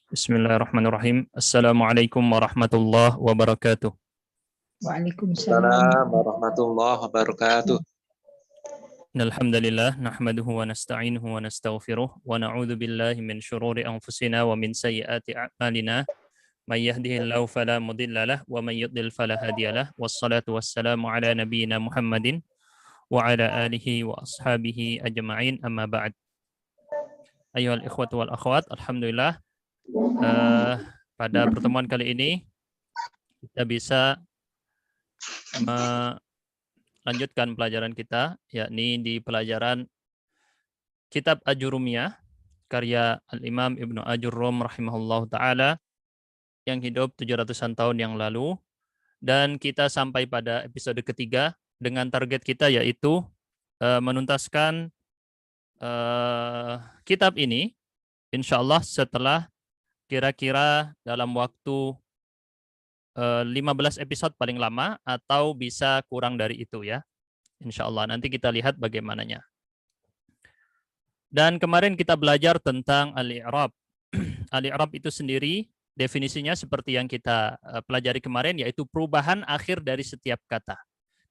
Bismillahirrahmanirrahim. Assalamualaikum warahmatullahi wabarakatuh. Waalaikumsalam. Assalamualaikum warahmatullahi wabarakatuh. Alhamdulillah nahmaduhu wa nasta'inuhu wa nastaghfiruh wa na'udzu billahi min syururi anfusina wa min sayyiati a'malina. May yahdihillahu fala mudilla lahu wa may yudlil fala hadiyalah. Wassalatu wassalamu ala nabiyyina Muhammadin wa ala alihi wa ashabihi ajma'in, amma ba'd. Ayyuhal ikhwatu wal akhwat, alhamdulillah pada pertemuan kali ini kita bisa melanjutkan pelajaran kita, yakni di pelajaran Kitab Ajurumiyah karya Al-Imam Ibnu Ajurrum rahimahullah ta'ala yang hidup 700-an tahun yang lalu, dan kita sampai pada episode ketiga dengan target kita yaitu menuntaskan kitab ini insyaallah setelah kira-kira dalam waktu 15 episode paling lama, atau bisa kurang dari itu ya. Insyaallah nanti kita lihat bagaimananya. Dan kemarin kita belajar tentang al-i'rab. Al-i'rab itu sendiri definisinya seperti yang kita pelajari kemarin, yaitu perubahan akhir dari setiap kata.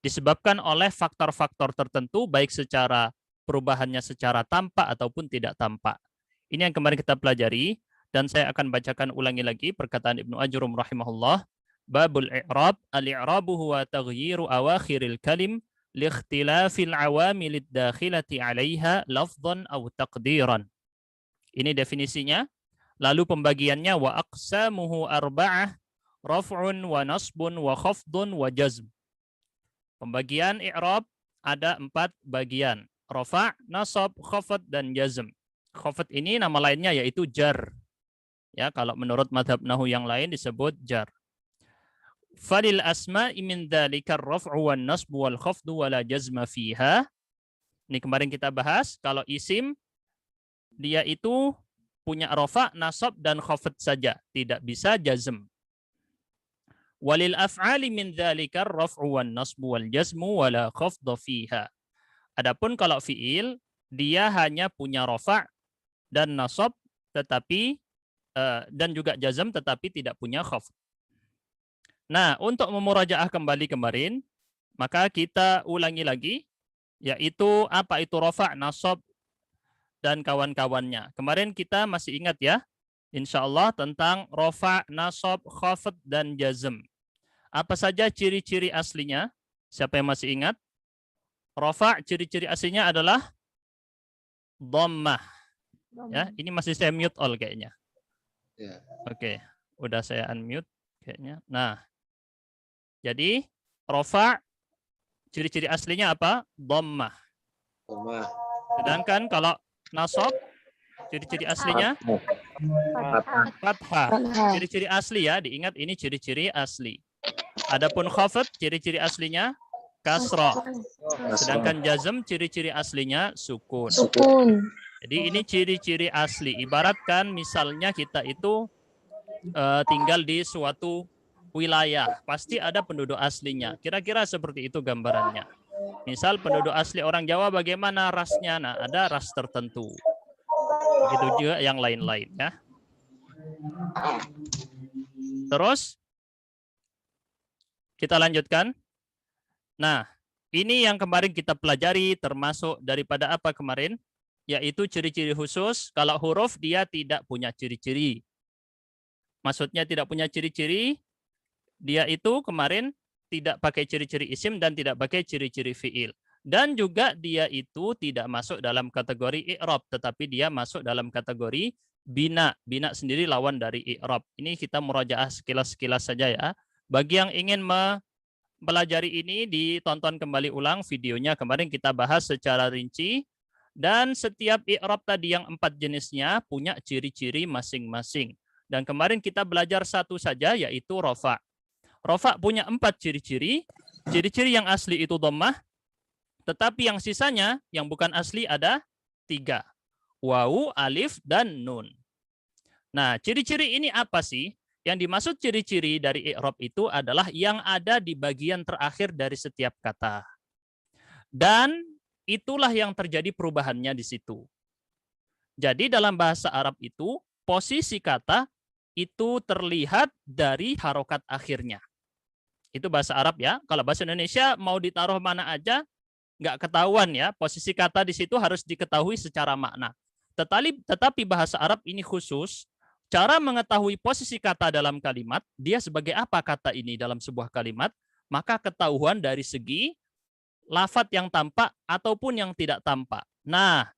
Disebabkan oleh faktor-faktor tertentu, baik secara perubahannya secara tampak ataupun tidak tampak. Ini yang kemarin kita pelajari, dan saya akan bacakan ulangi lagi perkataan Ibnu Ajurrum rahimahullah. Babul i'rab, al-i'rabu huwa taghyiru awakhiril kalim liikhtilafil awamilid dakhilati 'alaiha lafdhan aw taqdiran. Ini definisinya. Lalu pembagiannya, wa aqsamuhu arba'ah, raf'un wa nasbun wa khafdun wa jazm. Pembagian i'rab ada 4 bagian. Rafa', nasab, khafd dan jazm. Khafd ini nama lainnya yaitu jar. Ya, kalau menurut mazhab nahwu yang lain disebut jar. Falil asma'i min dzalika ar-raf'u wan nasbu wal khafdu wala jazma fiha. Ini kemarin kita bahas, kalau isim dia itu punya rafa', nasab dan khafd saja, tidak bisa jazm. Walil af'ali min dzalika ar-raf'u wan nasbu wal jazmu wala khafdha fiha. Adapun kalau fiil, dia hanya punya rafa' dan nasab tetapi dan juga jazm tetapi tidak punya khafd. Nah, untuk memurajaah kembali kemarin, maka kita ulangi lagi, yaitu apa itu rafa', nasab dan kawan-kawannya. Kemarin kita masih ingat ya, insyaallah, tentang rafa', nasab, khafd dan jazm. Apa saja ciri-ciri aslinya? Siapa yang masih ingat? Rafa' ciri-ciri aslinya adalah dhammah. Ya, ini masih saya mute all kayaknya. Ya. Oke, udah saya unmute kayaknya. Nah, jadi rafa' ciri-ciri aslinya apa? Dhammah. Sedangkan kalau nasab ciri-ciri aslinya fathah. Ciri-ciri asli ya, diingat ini ciri-ciri asli. Adapun khafd ciri-ciri aslinya kasrah. Sedangkan jazm ciri-ciri aslinya sukun. Jadi ini ciri-ciri asli. Ibaratkan misalnya kita itu tinggal di suatu wilayah, pasti ada penduduk aslinya. Kira-kira seperti itu gambarannya. Misal penduduk asli orang Jawa bagaimana rasnya? Nah, ada ras tertentu. Begitu juga yang lain-lain ya. Terus kita lanjutkan. Nah, ini yang kemarin kita pelajari termasuk daripada apa kemarin? Yaitu ciri-ciri khusus. Kalau huruf dia tidak punya ciri-ciri. Maksudnya tidak punya ciri-ciri, dia itu kemarin tidak pakai ciri-ciri isim dan tidak pakai ciri-ciri fiil. Dan juga dia itu tidak masuk dalam kategori i'rab, tetapi dia masuk dalam kategori bina. Bina sendiri lawan dari i'rab. Ini kita murajaah sekilas-sekilas saja ya. Bagi yang ingin mempelajari ini, ditonton kembali ulang videonya. Kemarin kita bahas secara rinci. Dan setiap i'rab tadi yang 4 jenisnya punya ciri-ciri masing-masing. Dan kemarin kita belajar satu saja, yaitu rafa'. Rafa' punya 4 ciri-ciri. Ciri-ciri yang asli itu dhammah. Tetapi yang sisanya, yang bukan asli ada 3. Wawu, alif, dan nun. Nah, ciri-ciri ini apa sih? Yang dimaksud ciri-ciri dari i'rab itu adalah yang ada di bagian terakhir dari setiap kata. Dan itulah yang terjadi perubahannya di situ. Jadi dalam bahasa Arab itu, posisi kata itu terlihat dari harokat akhirnya. Itu bahasa Arab ya. Kalau bahasa Indonesia mau ditaruh mana aja, nggak ketahuan ya. Posisi kata di situ harus diketahui secara makna. Tetapi bahasa Arab ini khusus, cara mengetahui posisi kata dalam kalimat, dia sebagai apa kata ini dalam sebuah kalimat, maka ketahuan dari segi lafadz yang tampak ataupun yang tidak tampak. Nah,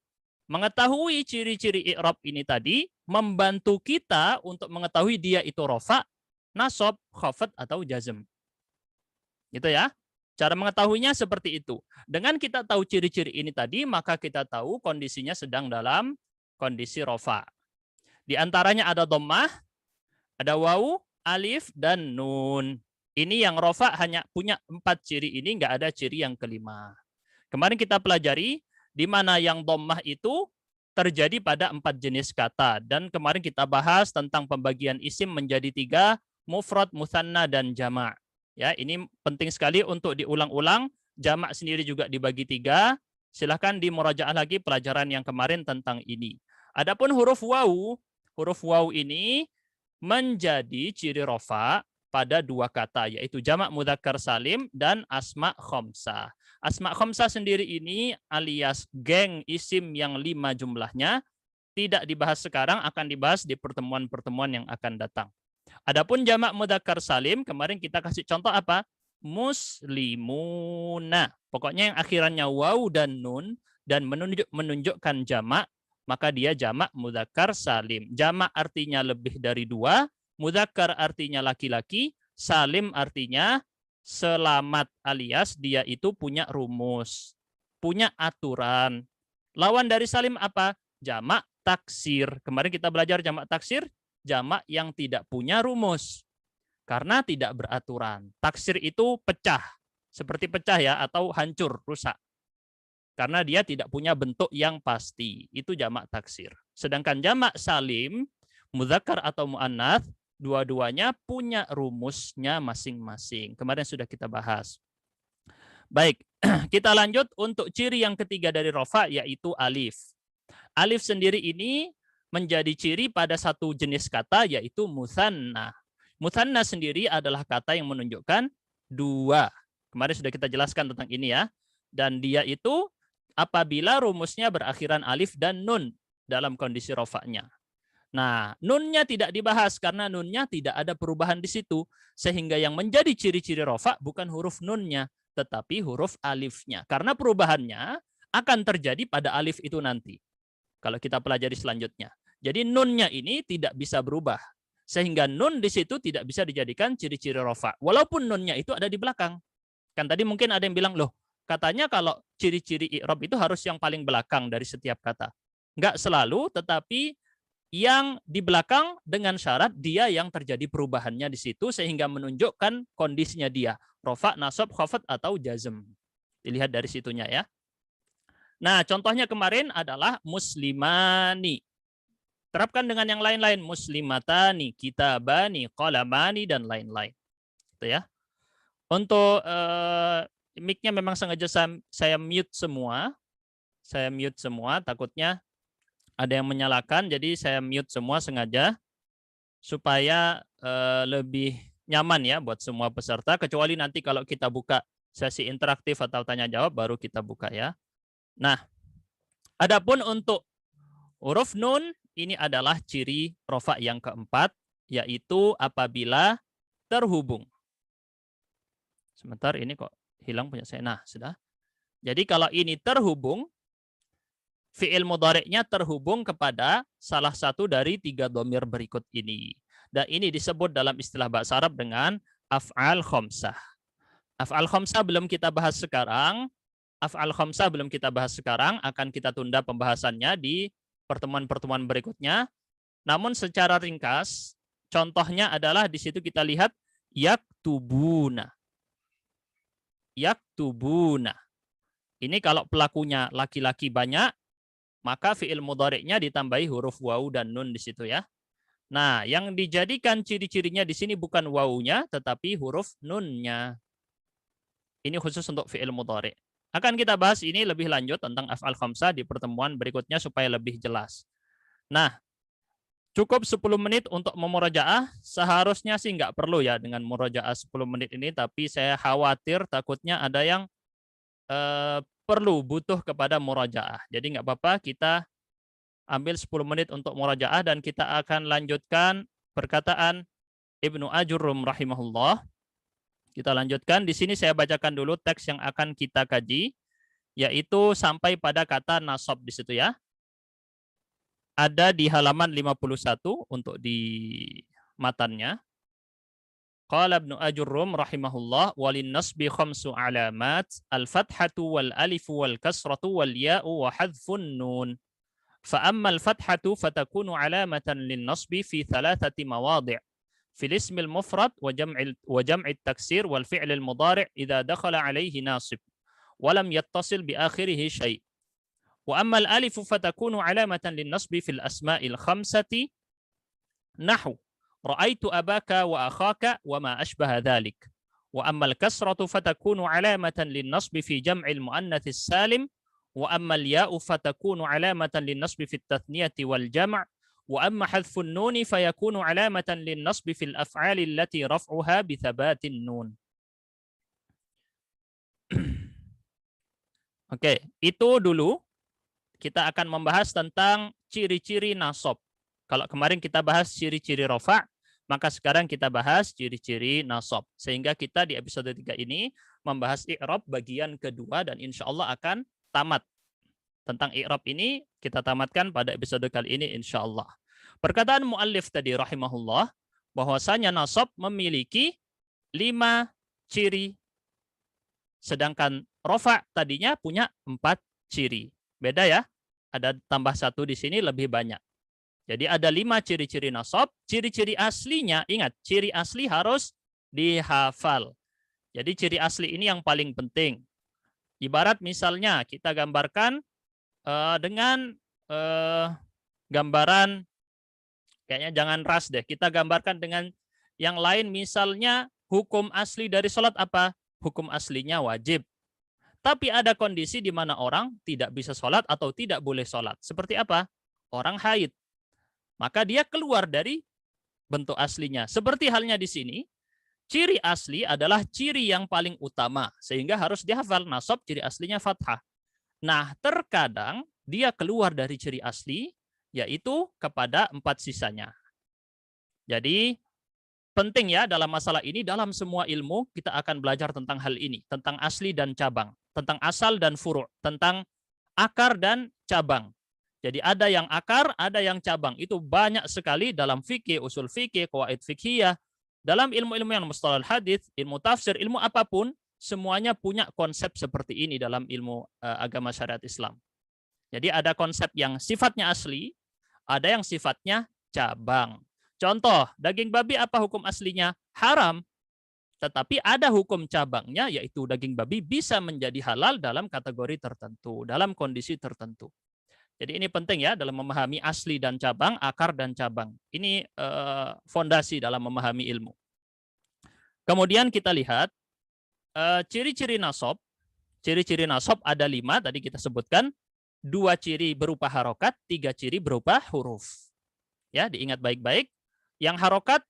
mengetahui ciri-ciri i'rab ini tadi membantu kita untuk mengetahui dia itu rofa, nasab, khafad atau jazm. Gitu ya. Cara mengetahuinya seperti itu. Dengan kita tahu ciri-ciri ini tadi, maka kita tahu kondisinya sedang dalam kondisi rofa. Di antaranya ada dhammah, ada wawu, alif, dan nun. Ini yang rofa hanya punya 4 ciri ini, nggak ada ciri yang kelima. Kemarin kita pelajari di mana yang dhammah itu terjadi pada 4 jenis kata. Dan kemarin kita bahas tentang pembagian isim menjadi 3, mufrad, mutsanna, dan jama'. Ya, ini penting sekali untuk diulang-ulang. Jama' sendiri juga dibagi 3. Silahkan dimurajaah lagi pelajaran yang kemarin tentang ini. Adapun huruf wawu ini menjadi ciri rofa pada 2 kata, yaitu jamak mudzakkar salim dan asma khamsah. Asma khamsah sendiri ini alias geng isim yang 5 jumlahnya tidak dibahas sekarang, akan dibahas di pertemuan-pertemuan yang akan datang. Adapun jamak mudzakkar salim, kemarin kita kasih contoh apa? Muslimuna. Pokoknya yang akhirannya wawu dan nun dan menunjukkan jamak, maka dia jamak mudzakkar salim. Jamak artinya lebih dari 2, mudzakkar artinya laki-laki, salim artinya selamat alias dia itu punya rumus, punya aturan. Lawan dari salim apa? Jamak taksir. Kemarin kita belajar jamak taksir, jamak yang tidak punya rumus karena tidak beraturan. Taksir itu pecah, seperti pecah ya, atau hancur, rusak. Karena dia tidak punya bentuk yang pasti. Itu jamak taksir. Sedangkan jamak salim, mudzakkar atau muannats, dua-duanya punya rumusnya masing-masing. Kemarin sudah kita bahas. Baik, kita lanjut untuk ciri yang ketiga dari rofa, yaitu alif. Alif sendiri ini menjadi ciri pada satu jenis kata, yaitu mutsanna. Mutsanna sendiri adalah kata yang menunjukkan 2. Kemarin sudah kita jelaskan tentang ini ya. Dan dia itu apabila rumusnya berakhiran alif dan nun dalam kondisi rofa'nya. Nah, nunnya tidak dibahas karena nunnya tidak ada perubahan di situ. Sehingga yang menjadi ciri-ciri rofa bukan huruf nunnya, tetapi huruf alifnya. Karena perubahannya akan terjadi pada alif itu nanti. Kalau kita pelajari selanjutnya. Jadi nunnya ini tidak bisa berubah. Sehingga nun di situ tidak bisa dijadikan ciri-ciri rofa. Walaupun nunnya itu ada di belakang. Kan tadi mungkin ada yang bilang, loh katanya kalau ciri-ciri i'rab itu harus yang paling belakang dari setiap kata. Enggak selalu, tetapi yang di belakang dengan syarat dia yang terjadi perubahannya di situ sehingga menunjukkan kondisinya dia. Rofa, nasab, khafad, atau jazm. Dilihat dari situnya ya. Nah, contohnya kemarin adalah muslimani. Terapkan dengan yang lain-lain. Muslimatani, kitabani, qalamani, dan lain-lain. Itu ya. Untuk mic-nya memang sengaja saya mute semua. Saya mute semua, takutnya ada yang menyalakan. Jadi saya mute semua sengaja supaya lebih nyaman ya buat semua peserta. Kecuali nanti kalau kita buka sesi interaktif atau tanya-jawab, baru kita buka ya. Nah, adapun untuk huruf nun, ini adalah ciri rofa yang keempat, yaitu apabila terhubung. Sebentar, ini kok hilang punya saya. Nah, sudah. Jadi kalau ini terhubung, fi'il mudhari'nya terhubung kepada salah satu dari 3 dhamir berikut ini. Dan ini disebut dalam istilah bahasa Arab dengan af'al khamsah. Af'al khamsah belum kita bahas sekarang. Af'al khamsah belum kita bahas sekarang, akan kita tunda pembahasannya di pertemuan-pertemuan berikutnya. Namun secara ringkas, contohnya adalah di situ kita lihat yaktubuna. Yaktubuna. Ini kalau pelakunya laki-laki banyak, maka fi'il mudhari'nya ditambahi huruf wawu dan nun di situ ya. Nah, yang dijadikan ciri-cirinya di sini bukan wawunya, tetapi huruf nunnya. Ini khusus untuk fi'il mudhari'. Akan kita bahas ini lebih lanjut tentang af'al khamsah di pertemuan berikutnya supaya lebih jelas. Nah, Cukup 10 menit untuk memurajaah. Seharusnya sih nggak perlu ya dengan murajaah 10 menit ini, tapi saya khawatir takutnya ada yang perlu butuh kepada murajaah. Jadi nggak apa-apa, kita ambil 10 menit untuk murajaah dan kita akan lanjutkan perkataan Ibnu Ajurrum rahimahullah. Kita lanjutkan. Di sini saya bacakan dulu teks yang akan kita kaji, yaitu sampai pada kata nasab di situ ya. Ada di halaman 51 untuk di matannya. Qala Ibnu Ajurrum rahimahullah walin nasbi khamsu alamat al-fathatu wal alifu wal kasratu wal ya'u wa hadfun nun. Fa amma al-fathatu fatakunu alamatan lin nasbi fi thalathati mawadhi'. في الاسم المفرد وجمع التكسير والفعل المضارع إذا دخل عليه ناصب ولم يتصل بآخره شيء. وأما الألف فتكون علامة للنصب في الأسماء الخمسة نحو رأيت أباك وأخاك وما أشبه ذلك. وأما الكسرة فتكون علامة للنصب في جمع المؤنث السالم. وأما الياء فتكون علامة للنصب في التثنية والجمع. وأما حذف النون فيكون علامة للنصب في الأفعال التي رفعها بثبات النون. Oke, itu dulu kita akan membahas tentang ciri-ciri nasab. Kalau kemarin kita bahas ciri-ciri rofa, maka sekarang kita bahas ciri-ciri nasab. Sehingga kita di episode 3 ini membahas i'rab bagian kedua dan insya Allah akan tamat. Tentang i'rab ini kita tamatkan pada episode kali ini insya Allah. Perkataan muallif tadi rahimahullah bahwasanya nasab memiliki 5 ciri. Sedangkan rofa tadinya punya 4 ciri. Beda ya? Ada tambah 1 di sini lebih banyak. Jadi ada 5 ciri-ciri nasab. Ciri-ciri aslinya, ingat, ciri asli harus dihafal. Jadi ciri asli ini yang paling penting. Ibarat misalnya kita gambarkan dengan gambaran, kayaknya jangan ras deh. Kita gambarkan dengan yang lain, misalnya hukum asli dari sholat apa? Hukum aslinya wajib. Tapi ada kondisi di mana orang tidak bisa sholat atau tidak boleh sholat. Seperti apa? Orang haid. Maka dia keluar dari bentuk aslinya. Seperti halnya di sini, ciri asli adalah ciri yang paling utama. Sehingga harus dihafal. Nasab ciri aslinya fathah. Nah, terkadang dia keluar dari ciri asli, yaitu kepada 4 sisanya. Jadi penting ya dalam masalah ini, dalam semua ilmu kita akan belajar tentang hal ini, tentang asli dan cabang, tentang asal dan furu', tentang akar dan cabang. Jadi ada yang akar, ada yang cabang. Itu banyak sekali dalam fikih, usul fikih, qawaid fikhiyah, dalam ilmu-ilmu yang mustalahul hadits, ilmu tafsir, ilmu apapun, semuanya punya konsep seperti ini dalam ilmu agama syariat Islam. Jadi ada konsep yang sifatnya asli, ada yang sifatnya cabang. Contoh, daging babi apa hukum aslinya? Haram. Tetapi ada hukum cabangnya, yaitu daging babi bisa menjadi halal dalam kategori tertentu, dalam kondisi tertentu. Jadi ini penting ya dalam memahami asli dan cabang, akar dan cabang. Ini fondasi dalam memahami ilmu. Kemudian kita lihat ciri-ciri nasab. Ciri-ciri nasab ada 5, tadi kita sebutkan. 2 ciri berupa harokat, 3 ciri berupa huruf. Ya, diingat baik-baik. Yang harokat,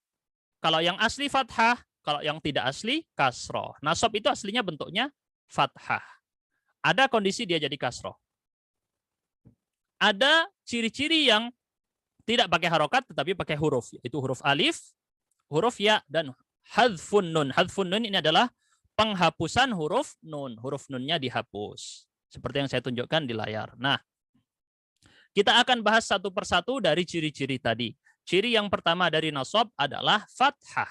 kalau yang asli fathah, kalau yang tidak asli kasroh. Nasab itu aslinya bentuknya fathah. Ada kondisi dia jadi kasroh. Ada ciri-ciri yang tidak pakai harokat tetapi pakai huruf, yaitu huruf alif, huruf ya, dan hadfun nun. Hadfun nun ini adalah penghapusan huruf nun. Huruf nunnya dihapus. Seperti yang saya tunjukkan di layar. Nah, kita akan bahas satu persatu dari ciri-ciri tadi. Ciri yang pertama dari nasab adalah fathah.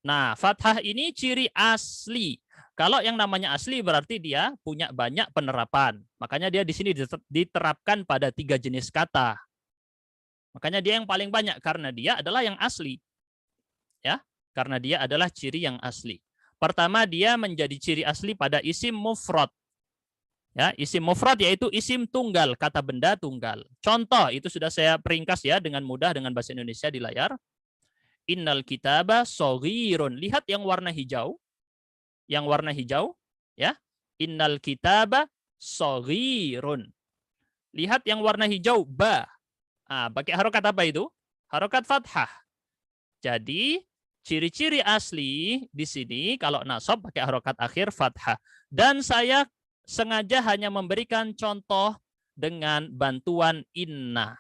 Nah, fathah ini ciri asli. Kalau yang namanya asli berarti dia punya banyak penerapan. Makanya dia di sini diterapkan pada 3 jenis kata. Makanya dia yang paling banyak karena dia adalah yang asli. Ya, karena dia adalah ciri yang asli. Pertama, dia menjadi ciri asli pada isim mufrad. Ya, isim mufrad yaitu isim tunggal, kata benda tunggal. Contoh itu sudah saya peringkas ya dengan mudah dengan bahasa Indonesia di layar. Innal kitaba shaghirun. Lihat yang warna hijau. Yang warna hijau, ya. Innal kitaba shaghirun. Lihat yang warna hijau, ba. Pakai harokat apa itu? harokat fathah. Jadi ciri-ciri asli di sini kalau nasab pakai harokat akhir fathah. Dan saya sengaja hanya memberikan contoh dengan bantuan inna.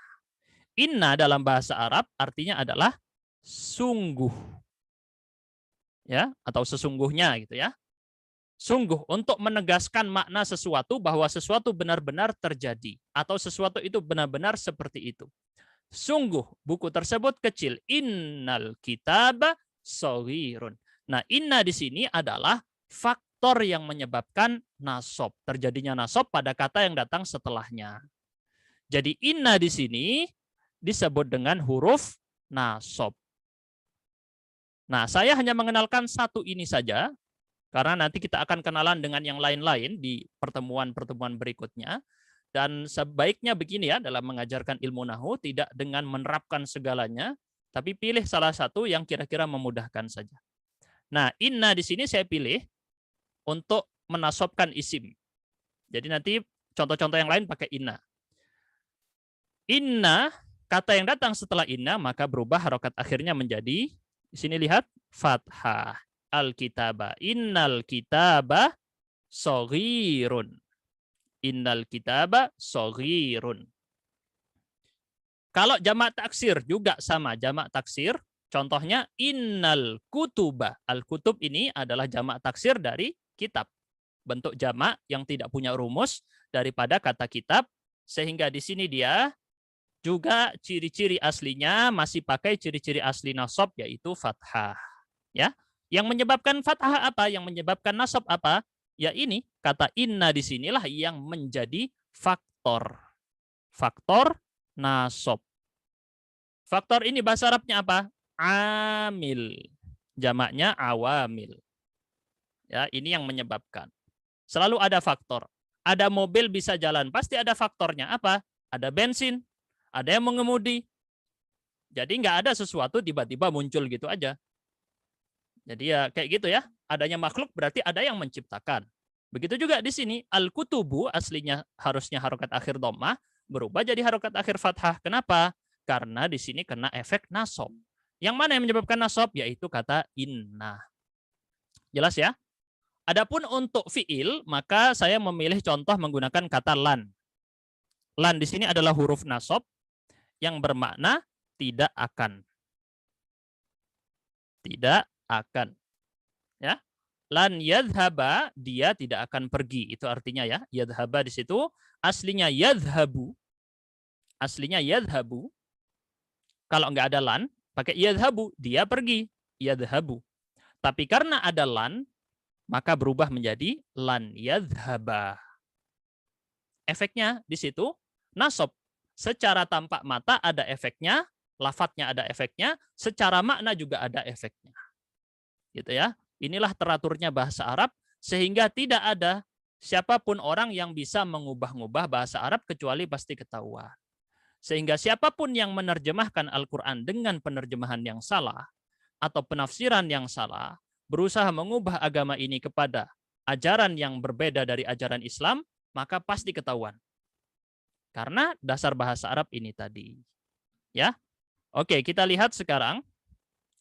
Inna dalam bahasa Arab artinya adalah sungguh. Ya, atau sesungguhnya gitu ya. Sungguh untuk menegaskan makna sesuatu bahwa sesuatu benar-benar terjadi atau sesuatu itu benar-benar seperti itu. Sungguh buku tersebut kecil. Innal kitaba shaghirun. Nah, inna di sini adalah faktor yang menyebabkan nasab. Terjadinya nasab pada kata yang datang setelahnya. Jadi inna di sini disebut dengan huruf nasab. Nah, saya hanya mengenalkan satu ini saja, karena nanti kita akan kenalan dengan yang lain-lain di pertemuan-pertemuan berikutnya. Dan sebaiknya begini ya, dalam mengajarkan ilmu nahu, tidak dengan menerapkan segalanya, tapi pilih salah satu yang kira-kira memudahkan saja. Nah, inna di sini saya pilih untuk menasabkan isim. Jadi nanti contoh-contoh yang lain pakai inna. Inna, kata yang datang setelah inna, maka berubah harokat akhirnya menjadi, di sini lihat, fathah. Al-kitaba. Innal kitaba shaghirun. Innal kitaba shaghirun. Kalau jamak taksir juga sama, jamak taksir. Contohnya innal kutuba. Al-kutub ini adalah jamak taksir dari kitab. Bentuk jamak yang tidak punya rumus daripada kata kitab, sehingga di sini dia juga ciri-ciri aslinya masih pakai ciri-ciri asli nasab, yaitu fathah. Ya, yang menyebabkan fathah apa? Yang menyebabkan nasab apa? Ya ini, kata inna di sinilah yang menjadi faktor. Faktor nasab. Faktor ini bahasa Arabnya apa? Amil. Jamaknya awamil. Ya, ini yang menyebabkan. Selalu ada faktor. Ada mobil bisa jalan, pasti ada faktornya. Apa? Ada bensin, ada yang mengemudi. Jadi nggak ada sesuatu tiba-tiba muncul gitu aja. Jadi ya kayak gitu ya. Adanya makhluk berarti ada yang menciptakan. Begitu juga di sini al-kutubu aslinya harusnya harokat akhir dhammah berubah jadi harokat akhir fathah. Kenapa? Karena di sini kena efek nasab. Yang mana yang menyebabkan nasab? Yaitu kata inna. Jelas ya? Adapun untuk fiil, maka saya memilih contoh menggunakan kata lan. Lan di sini adalah huruf nasab yang bermakna tidak akan. Tidak akan. Ya. Lan yadhaba, dia tidak akan pergi. Itu artinya ya, yadhaba di situ aslinya yadhabu. Aslinya yadhabu. Kalau enggak ada lan, pakai yadhabu, dia pergi. Yadhabu. Tapi karena ada lan, maka berubah menjadi lan yadhaba. Efeknya di situ nasab. Secara tampak mata ada efeknya, lafadznya ada efeknya, secara makna juga ada efeknya. Gitu ya. Inilah teraturnya bahasa Arab, sehingga tidak ada siapapun orang yang bisa mengubah-ubah bahasa Arab kecuali pasti ketahuan. Sehingga siapapun yang menerjemahkan Al-Quran dengan penerjemahan yang salah atau penafsiran yang salah, berusaha mengubah agama ini kepada ajaran yang berbeda dari ajaran Islam, maka pasti ketahuan. Karena dasar bahasa Arab ini tadi. Ya. Oke, kita lihat sekarang.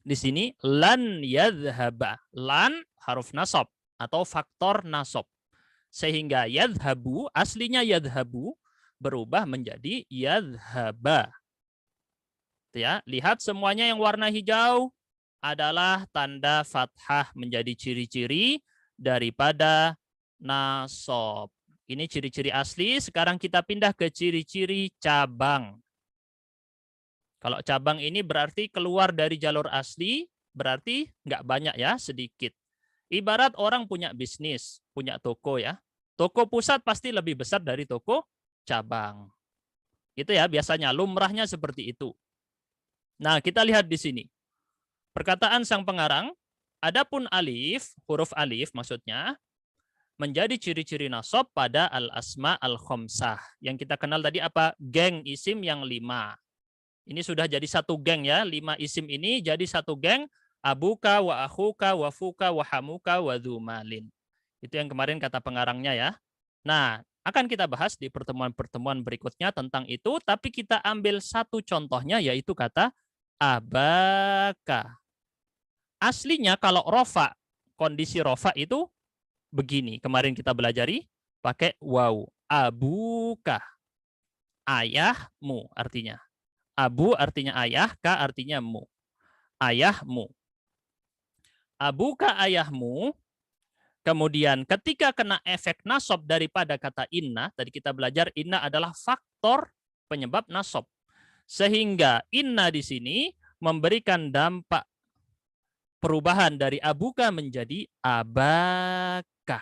Di sini lan yadhaba. Lan haruf nasab atau faktor nasab. Sehingga yadhabu, aslinya yadhabu, berubah menjadi yadhaba. Ya, lihat semuanya yang warna hijau adalah tanda fathah menjadi ciri-ciri daripada nasab. Ini ciri-ciri asli, sekarang kita pindah ke ciri-ciri cabang. Kalau cabang ini berarti keluar dari jalur asli, berarti nggak banyak ya, sedikit. Ibarat orang punya bisnis, punya toko ya. Toko pusat pasti lebih besar dari toko cabang. Itu ya, biasanya lumrahnya seperti itu. Nah, kita lihat di sini. Perkataan sang pengarang, adapun alif, huruf alif maksudnya, menjadi ciri-ciri nasab pada al-asma al-khamsah. Yang kita kenal tadi apa? Geng isim yang 5. Ini sudah jadi satu geng ya, 5 isim ini jadi satu geng, abuka, wa akhuka, wa fuka, wa hamuka, wa dzumalin. Itu yang kemarin kata pengarangnya ya. Nah, akan kita bahas di pertemuan-pertemuan berikutnya tentang itu, tapi kita ambil satu contohnya yaitu kata abaka. Aslinya kalau rofa, kondisi rofa itu begini. Kemarin kita belajari pakai waw. Abuka. Ayahmu artinya. Abu artinya ayah, ka artinya mu. Ayahmu. Abuka ayahmu. Kemudian ketika kena efek nasab daripada kata inna, tadi kita belajar inna adalah faktor penyebab nasab. Sehingga inna di sini memberikan dampak perubahan dari abuka menjadi abaka.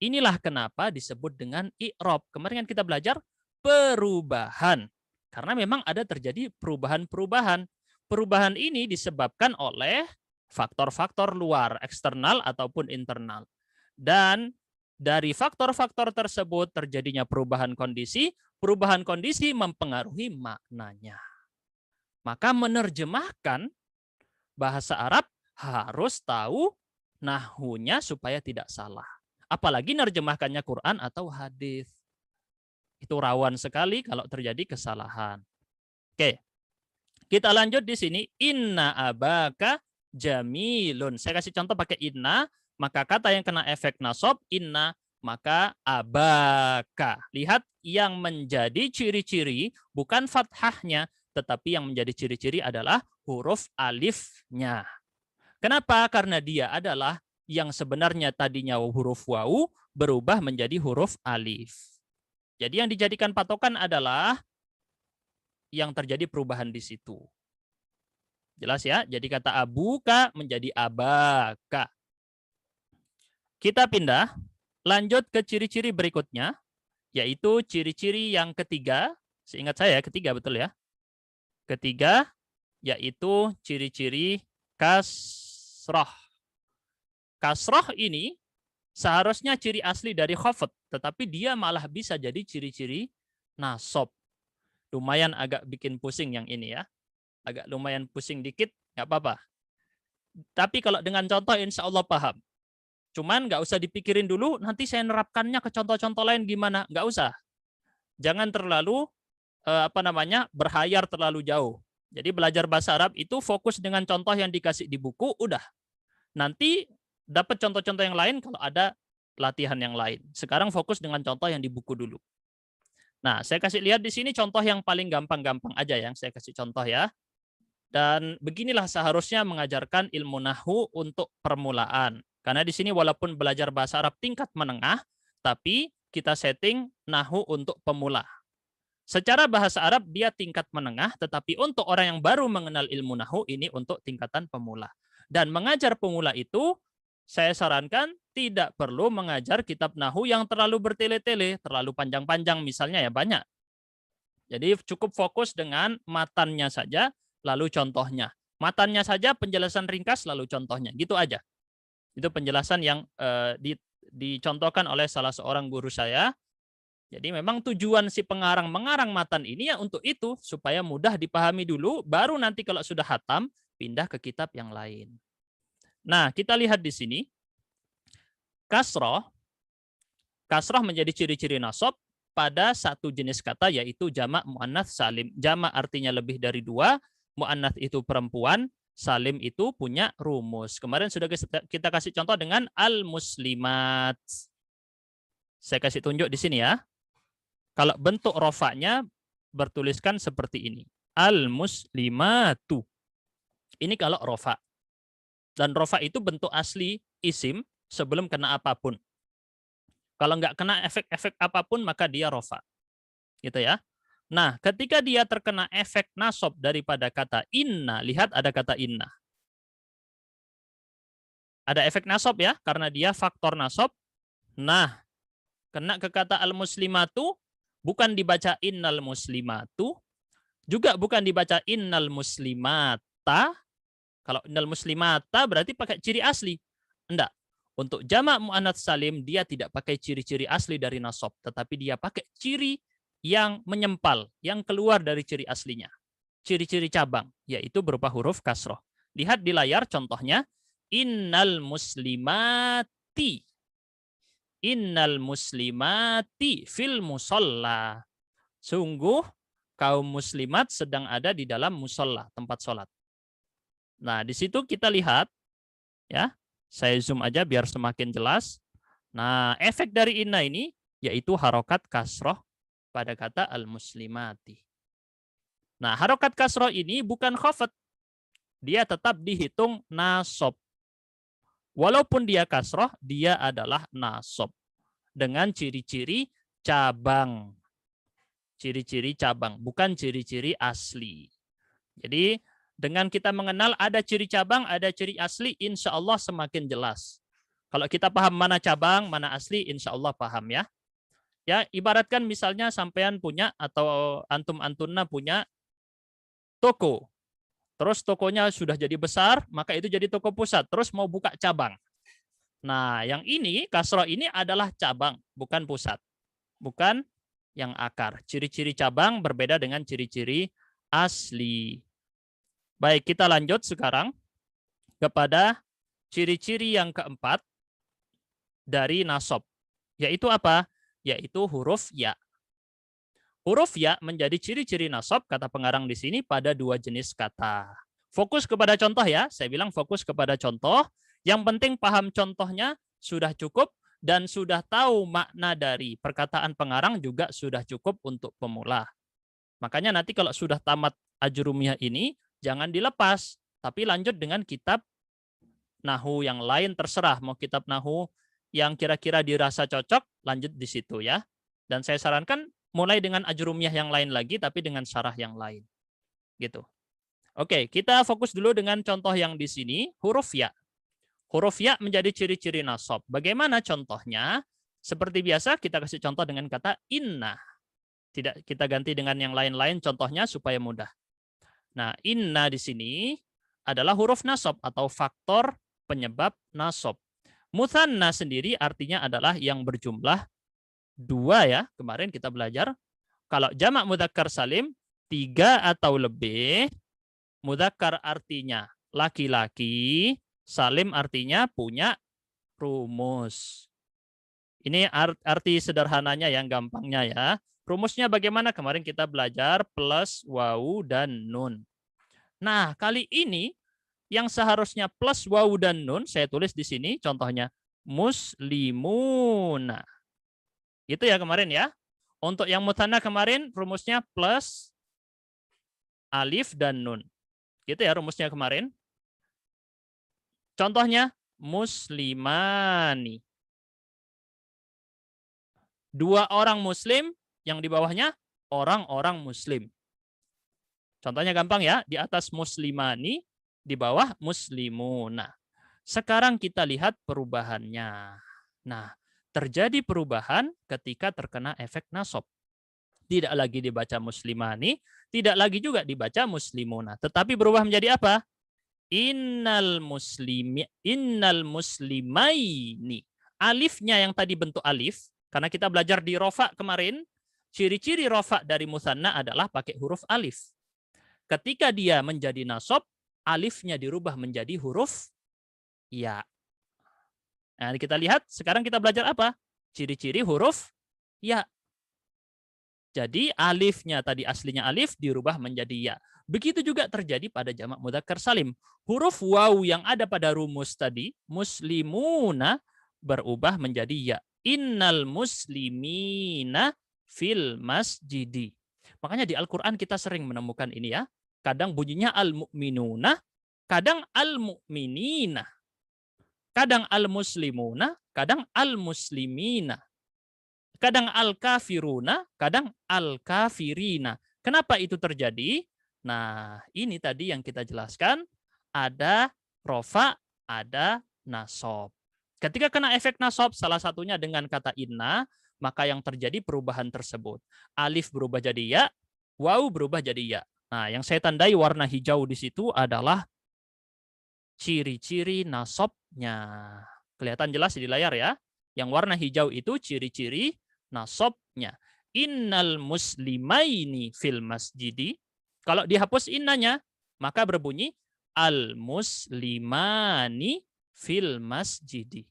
Inilah kenapa disebut dengan i'rab. Kemarin kan kita belajar perubahan. Karena memang ada terjadi perubahan-perubahan. Perubahan ini disebabkan oleh faktor-faktor luar, eksternal ataupun internal. Dan dari faktor-faktor tersebut terjadinya perubahan kondisi mempengaruhi maknanya. Maka menerjemahkan bahasa Arab harus tahu nahwunya supaya tidak salah. Apalagi nerjemahkannya Quran atau hadis. Itu rawan sekali kalau terjadi kesalahan. Oke. Kita lanjut di sini. Inna abaka jamilun. Saya kasih contoh pakai inna, maka kata yang kena efek nasab inna, maka abaka. Lihat yang menjadi ciri-ciri bukan fathahnya, tetapi yang menjadi ciri-ciri adalah huruf alifnya. Kenapa? Karena dia adalah yang sebenarnya tadinya huruf wawu berubah menjadi huruf alif. Jadi yang dijadikan patokan adalah yang terjadi perubahan di situ. Jelas ya? Jadi kata abuka menjadi abaka. Kita pindah, lanjut ke ciri-ciri berikutnya, yaitu ciri-ciri yang ketiga. Seingat saya ketiga betul ya? Ketiga, yaitu ciri-ciri kasroh. Kasroh ini seharusnya ciri asli dari khafad, tetapi dia malah bisa jadi ciri-ciri nasab. Lumayan agak bikin pusing yang ini ya. Agak lumayan pusing dikit, nggak apa-apa. Tapi kalau dengan contoh insya Allah paham. Cuman nggak usah dipikirin dulu, nanti saya nerapkannya ke contoh-contoh lain gimana. Nggak usah. Jangan terlalu berhayar terlalu jauh. Jadi belajar bahasa Arab itu fokus dengan contoh yang dikasih di buku, udah. Nanti dapat contoh-contoh yang lain kalau ada latihan yang lain. Sekarang fokus dengan contoh yang di buku dulu. Nah, saya kasih lihat di sini contoh yang paling gampang-gampang aja yang saya kasih contoh ya. Dan beginilah seharusnya mengajarkan ilmu nahwu untuk permulaan. Karena di sini walaupun belajar bahasa Arab tingkat menengah, tapi kita setting nahwu untuk pemula. Secara bahasa Arab dia tingkat menengah, tetapi untuk orang yang baru mengenal ilmu nahwu ini untuk tingkatan pemula. Dan mengajar pemula itu saya sarankan tidak perlu mengajar kitab nahwu yang terlalu bertele-tele, terlalu panjang-panjang misalnya ya banyak. Jadi cukup fokus dengan matannya saja, lalu contohnya. Matannya saja penjelasan ringkas, lalu contohnya. Gitu aja. Itu penjelasan yang dicontohkan oleh salah seorang guru saya. Jadi memang tujuan si pengarang mengarang matan ini ya untuk itu, supaya mudah dipahami dulu, baru nanti kalau sudah hatam, pindah ke kitab yang lain. Nah, kita lihat di sini. Kasroh menjadi ciri-ciri nasab pada satu jenis kata, yaitu jamak muannats salim. Jamak artinya lebih dari dua, muannats itu perempuan, salim itu punya rumus. Kemarin sudah kita kasih contoh dengan al-muslimat. Saya kasih tunjuk di sini ya. Kalau bentuk rofaknya bertuliskan seperti ini. Al-muslimatu. Ini kalau rofa. Dan rofa itu bentuk asli isim sebelum kena apapun. Kalau nggak kena efek-efek apapun, maka dia rofa. Gitu ya. Nah, ketika dia terkena efek nasab daripada kata inna, lihat ada kata inna. Ada efek nasab ya, karena dia faktor nasab. Nah, kena ke kata al-muslimatu, bukan dibaca innal muslimatu, juga bukan dibaca innal muslimata. Kalau innal muslimata berarti pakai ciri asli. Enggak. Untuk jamak muannats salim dia tidak pakai ciri-ciri asli dari nasab, tetapi dia pakai ciri yang menyempal, yang keluar dari ciri aslinya. Ciri-ciri cabang, yaitu berupa huruf kasroh. Lihat di layar contohnya, innal muslimati. Innal muslimati fil musalla. Sungguh kaum muslimat sedang ada di dalam musola, tempat sholat. Nah, di situ kita lihat, ya, saya zoom aja biar semakin jelas. Nah, efek dari inna ini yaitu harokat kasroh pada kata al-muslimati. Nah, harokat kasroh ini bukan khafat. Dia tetap dihitung nasob. Walaupun dia kasroh, dia adalah nasob. Dengan ciri-ciri cabang. Ciri-ciri cabang, bukan ciri-ciri asli. Jadi, dengan kita mengenal ada ciri cabang, ada ciri asli, insya Allah semakin jelas. Kalau kita paham mana cabang, mana asli, insya Allah paham ya. Ya, ibaratkan misalnya sampean punya atau antum-antunna punya toko. Terus tokonya sudah jadi besar, maka itu jadi toko pusat. Terus mau buka cabang. Nah, yang ini, kasroh ini adalah cabang, bukan pusat. Bukan yang akar. Ciri-ciri cabang berbeda dengan ciri-ciri asli. Baik, kita lanjut sekarang kepada ciri-ciri yang keempat dari nasob. Yaitu apa? Yaitu huruf ya. Huruf ya menjadi ciri-ciri nasob, kata pengarang di sini, pada dua jenis kata. Fokus kepada contoh ya, saya bilang fokus kepada contoh. Yang penting paham contohnya sudah cukup, dan sudah tahu makna dari perkataan pengarang juga sudah cukup untuk pemula. Makanya nanti kalau sudah tamat ajrumiyah ini, jangan dilepas, tapi lanjut dengan kitab nahu yang lain, terserah. Mau kitab nahu yang kira-kira dirasa cocok, lanjut di situ ya. Dan saya sarankan mulai dengan ajrumiyah yang lain lagi, tapi dengan syarah yang lain. Gitu. Oke, kita fokus dulu dengan contoh yang di sini, huruf ya. Huruf ya menjadi ciri-ciri nasab. Bagaimana contohnya? Seperti biasa kita kasih contoh dengan kata inna. Tidak kita ganti dengan yang lain-lain contohnya supaya mudah. Nah, inna di sini adalah huruf nasab atau faktor penyebab nasab. Mutsanna sendiri artinya adalah yang berjumlah dua ya. Kemarin kita belajar. Kalau jamak mudzakkar salim 3 atau lebih, mudzakkar artinya laki-laki, salim artinya punya rumus. Ini arti sederhananya yang gampangnya ya. Rumusnya bagaimana? Kemarin kita belajar plus wawu dan nun. Nah, kali ini yang seharusnya plus wawu dan nun, saya tulis di sini contohnya muslimuna. Itu ya kemarin ya. Untuk yang mutsanna kemarin rumusnya plus alif dan nun. Gitu ya rumusnya kemarin. Contohnya muslimani. 2 orang muslim, yang di bawahnya orang-orang muslim. Contohnya gampang ya, di atas muslimani, di bawah muslimuna. Sekarang kita lihat perubahannya. Nah, terjadi perubahan ketika terkena efek nasab. Tidak lagi dibaca muslimani, tidak lagi juga dibaca muslimuna. Tetapi berubah menjadi apa? Innal muslimaini. Alifnya yang tadi bentuk alif, karena kita belajar di rofa kemarin, ciri-ciri rofa dari mutsanna adalah pakai huruf alif. Ketika dia menjadi nasab, alifnya dirubah menjadi huruf ya. Nah, kita lihat, sekarang kita belajar apa? Ciri-ciri huruf ya. Jadi alifnya tadi aslinya alif dirubah menjadi ya. Begitu juga terjadi pada jamak mudzakkar salim. Huruf waw yang ada pada rumus tadi, muslimuna, berubah menjadi ya. Innal muslimina fil masjidi. Makanya di Al-Quran kita sering menemukan ini ya. Kadang bunyinya al-mu'minuna, kadang al-mu'minina. Kadang al-muslimuna, kadang al-muslimina. Kadang al-kafiruna, kadang al-kafirina. Kenapa itu terjadi? Nah, ini tadi yang kita jelaskan. Ada rofa, ada nasab. Ketika kena efek nasab, salah satunya dengan kata inna, maka yang terjadi perubahan tersebut. Alif berubah jadi ya, waw berubah jadi ya. Nah, yang saya tandai warna hijau di situ adalah ciri-ciri nasabnya. Kelihatan jelas di layar ya. Yang warna hijau itu ciri-ciri nasabnya. Innal muslimaini fil masjidi. Kalau dihapus innanya, maka berbunyi al muslimani fil masjidi.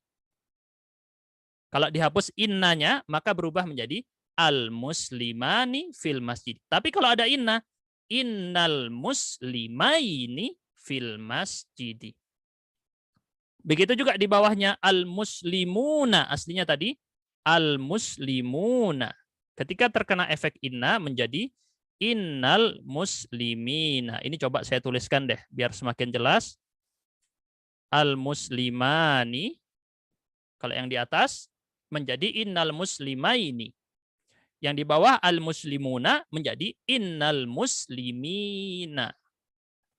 Kalau dihapus innanya, maka berubah menjadi al-muslimani fil masjid. Tapi kalau ada inna, innal muslimaini fil masjid. Begitu juga di bawahnya al-muslimuna. Aslinya tadi al-muslimuna. Ketika terkena efek inna menjadi innal muslimina. Ini coba saya tuliskan deh biar semakin jelas. Al-muslimani. Kalau yang di atas menjadi innal muslimaini. Yang di bawah al-muslimuna menjadi innal muslimina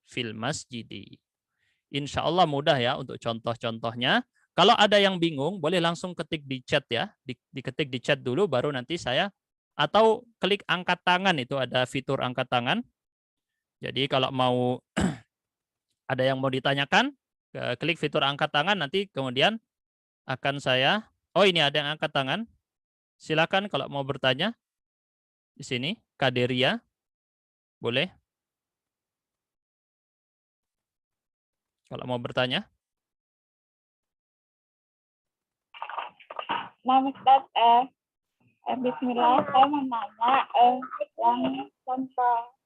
fil masjidi. Insya Allah mudah ya untuk contoh-contohnya. Kalau ada yang bingung, boleh langsung ketik di chat ya. Diketik di chat dulu, baru nanti saya, atau klik angkat tangan, itu ada fitur angkat tangan. Jadi kalau mau ada yang mau ditanyakan, klik fitur angkat tangan, nanti kemudian akan saya, oh ini ada yang angkat tangan. Silakan kalau mau bertanya. Di sini, Kaderia, boleh. Kalau mau bertanya. Nah, Ustaz, bismillah, saya mau nanya yang contoh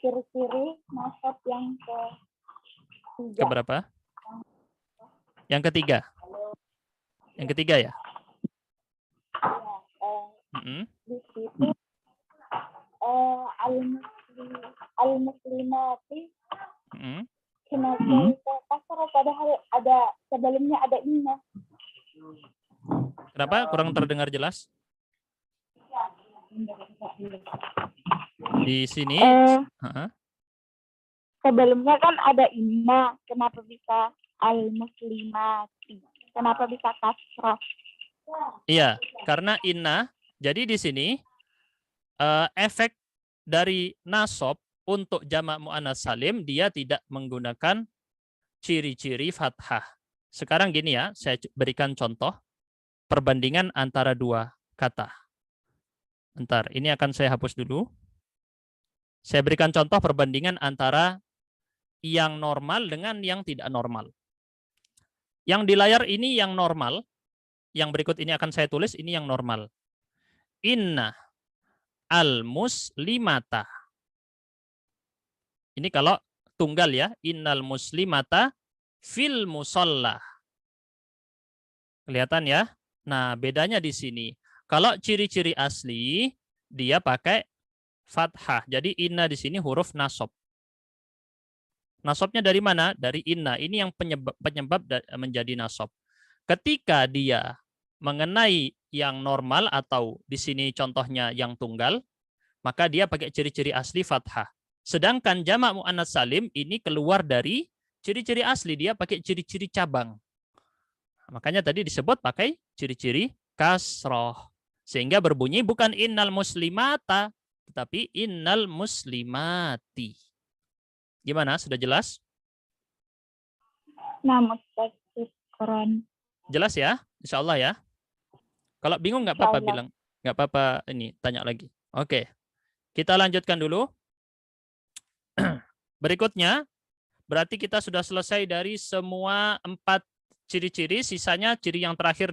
ciri-ciri nasab yang ketiga. Keberapa? Yang ketiga. Yang ketiga ya? Di situ al-muslimati kenapa itu kasar, padahal ada sebelumnya ada inna. Kenapa? Kurang terdengar jelas? Di sini sebelumnya kan ada inna, kenapa bisa al-muslimati? Kenapa bisa kasrah? Iya, karena inna. Jadi di sini efek dari nasab untuk jamak muannats salim dia tidak menggunakan ciri-ciri fathah. Sekarang gini ya, saya berikan contoh perbandingan antara dua kata. Bentar, ini akan saya hapus dulu. Saya berikan contoh perbandingan antara yang normal dengan yang tidak normal. Yang di layar ini yang normal, yang berikut ini akan saya tulis, ini yang normal. Inna al-muslimata. Ini kalau tunggal ya, innal muslimata fil musalla. Kelihatan ya? Nah, bedanya di sini. Kalau ciri-ciri asli, dia pakai fathah. Jadi inna di sini huruf nasab. Nasabnya dari mana? Dari inna. Ini yang penyebab menjadi nasab. Ketika dia mengenai yang normal atau di sini contohnya yang tunggal, maka dia pakai ciri-ciri asli fathah. Sedangkan jamak muannats salim ini keluar dari ciri-ciri asli, dia pakai ciri-ciri cabang. Makanya tadi disebut pakai ciri-ciri kasroh. Sehingga berbunyi bukan innal muslimata, tetapi innal muslimati. Gimana? Sudah jelas? Nah, mustaqil Quran. Jelas ya? Insya Allah ya. Kalau bingung nggak apa-apa bilang. Nggak apa-apa ini, tanya lagi. Oke. Kita lanjutkan dulu. Berikutnya, berarti kita sudah selesai dari semua 4 ciri-ciri, sisanya ciri yang terakhir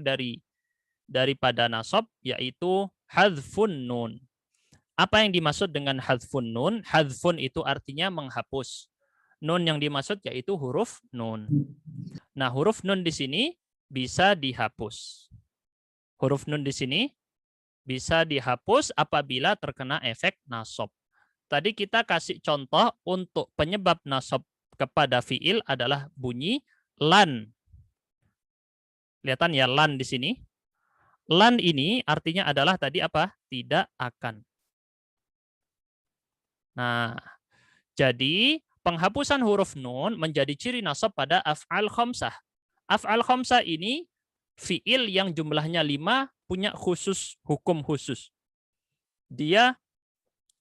daripada nasab, yaitu hadzfun nun. Apa yang dimaksud dengan hadzfun nun? Hadzfun itu artinya menghapus. Nun yang dimaksud yaitu huruf nun. Nah, huruf nun di sini bisa dihapus. Huruf nun di sini bisa dihapus apabila terkena efek nasab. Tadi kita kasih contoh untuk penyebab nasab kepada fiil adalah bunyi lan. Kelihatan ya lan di sini. Lan ini artinya adalah tadi apa? Tidak akan. Nah, jadi penghapusan huruf nun menjadi ciri nasab pada af'al khamsah. Af'al khamsah ini fiil yang jumlahnya 5 punya hukum khusus. Dia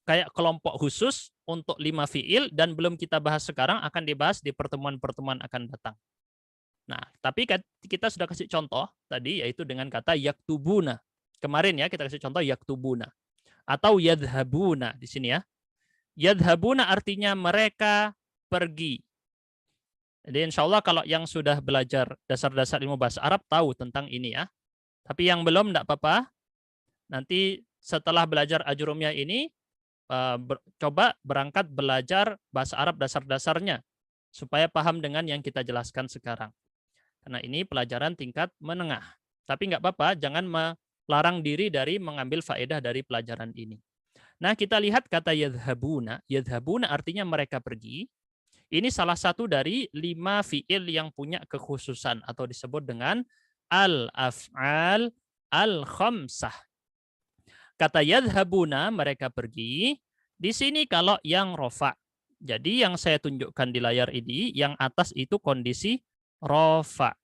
kayak kelompok khusus untuk 5 fiil dan belum kita bahas sekarang, akan dibahas di pertemuan-pertemuan akan datang. Nah, tapi kita sudah kasih contoh tadi yaitu dengan kata yaktubuna. Kemarin ya kita kasih contoh yaktubuna atau yadhabuna di sini ya. Yadhabuna artinya mereka pergi. Jadi insya Allah kalau yang sudah belajar dasar-dasar ilmu bahasa Arab tahu tentang ini ya. Tapi yang belum tidak apa-apa, nanti setelah belajar ajrumiyah ini coba berangkat belajar bahasa Arab dasar-dasarnya supaya paham dengan yang kita jelaskan sekarang. Karena ini pelajaran tingkat menengah. Tapi nggak apa-apa, jangan melarang diri dari mengambil faedah dari pelajaran ini. Nah, kita lihat kata yadhabuna. Yadhabuna artinya mereka pergi. Ini salah satu dari 5 fi'il yang punya kekhususan atau disebut dengan al-af'al al-khamsah. Kata yadhabuna, mereka pergi. Di sini kalau yang rofa. Jadi yang saya tunjukkan di layar ini, yang atas itu kondisi rofa.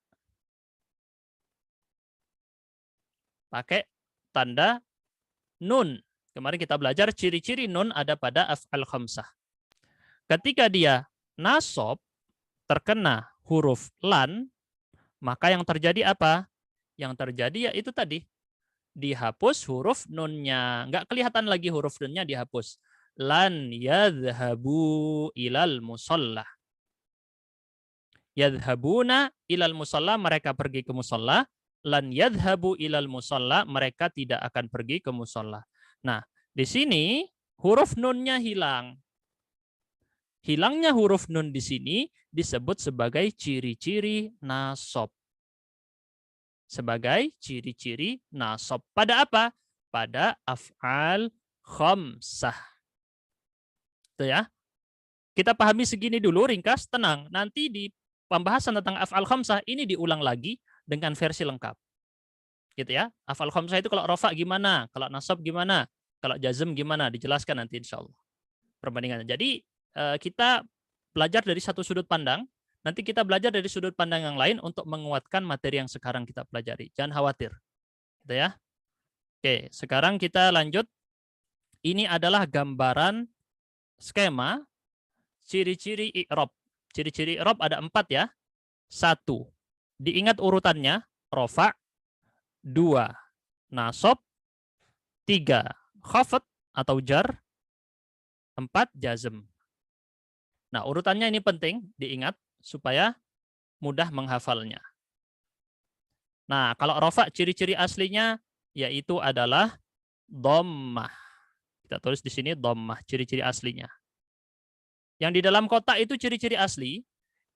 Pakai tanda nun. Kemarin kita belajar ciri-ciri nun ada pada af'al khamsah. Ketika dia nasab terkena huruf lan, maka yang terjadi apa? Yang terjadi yaitu tadi, dihapus huruf nunnya. Nggak kelihatan lagi huruf nunnya dihapus. Lan yadhabu ilal musalla. Yadhabuna ilal musalla, mereka pergi ke musalla. Lan yadhabu ilal musalla, mereka tidak akan pergi ke musalla. Nah, di sini huruf nunnya hilang. Hilangnya huruf nun di sini disebut sebagai ciri-ciri nasab. Sebagai ciri-ciri nasab. Pada apa? Pada af'al khamsah. Itu ya. Kita pahami segini dulu, ringkas, tenang. Nanti di pembahasan tentang af'al khamsah ini diulang lagi dengan versi lengkap. Gitu ya. Af'al khamsah itu kalau rafa gimana? Kalau nasab gimana? Kalau jazm gimana? Dijelaskan nanti insya Allah perbandingannya. Jadi kita belajar dari satu sudut pandang, nanti kita belajar dari sudut pandang yang lain untuk menguatkan materi yang sekarang kita pelajari. Jangan khawatir. Gitu ya. Oke, sekarang kita lanjut. Ini adalah gambaran skema ciri-ciri i'rab. Ciri-ciri i'rab ada 4 ya. 1. Diingat urutannya, rofa. 2. Nasab. 3. Khafat atau jar. 4. Jazm. Nah, urutannya ini penting diingat supaya mudah menghafalnya. Nah, kalau rofa ciri-ciri aslinya yaitu adalah dhammah. Kita tulis di sini dhammah, ciri-ciri aslinya. Yang di dalam kotak itu ciri-ciri asli,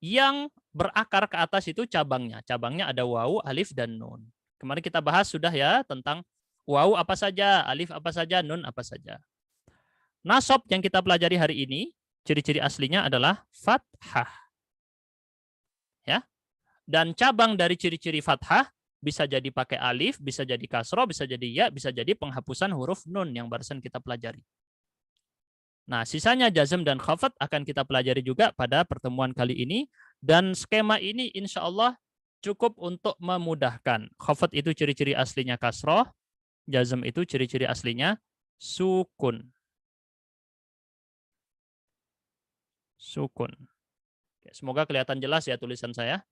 yang berakar ke atas itu cabangnya. Cabangnya ada wawu, alif, dan nun. Kemarin kita bahas sudah ya tentang wawu apa saja, alif apa saja, nun apa saja. Nasab yang kita pelajari hari ini, ciri-ciri aslinya adalah fathah. Ya. Dan cabang dari ciri-ciri fathah bisa jadi pakai alif, bisa jadi kasroh, bisa jadi ya, bisa jadi penghapusan huruf nun yang barusan kita pelajari. Nah, sisanya jazm dan khafat akan kita pelajari juga pada pertemuan kali ini. Dan skema ini insya Allah cukup untuk memudahkan. Khafat itu ciri-ciri aslinya kasroh, jazm itu ciri-ciri aslinya sukun. Sukun. Semoga kelihatan jelas ya tulisan saya.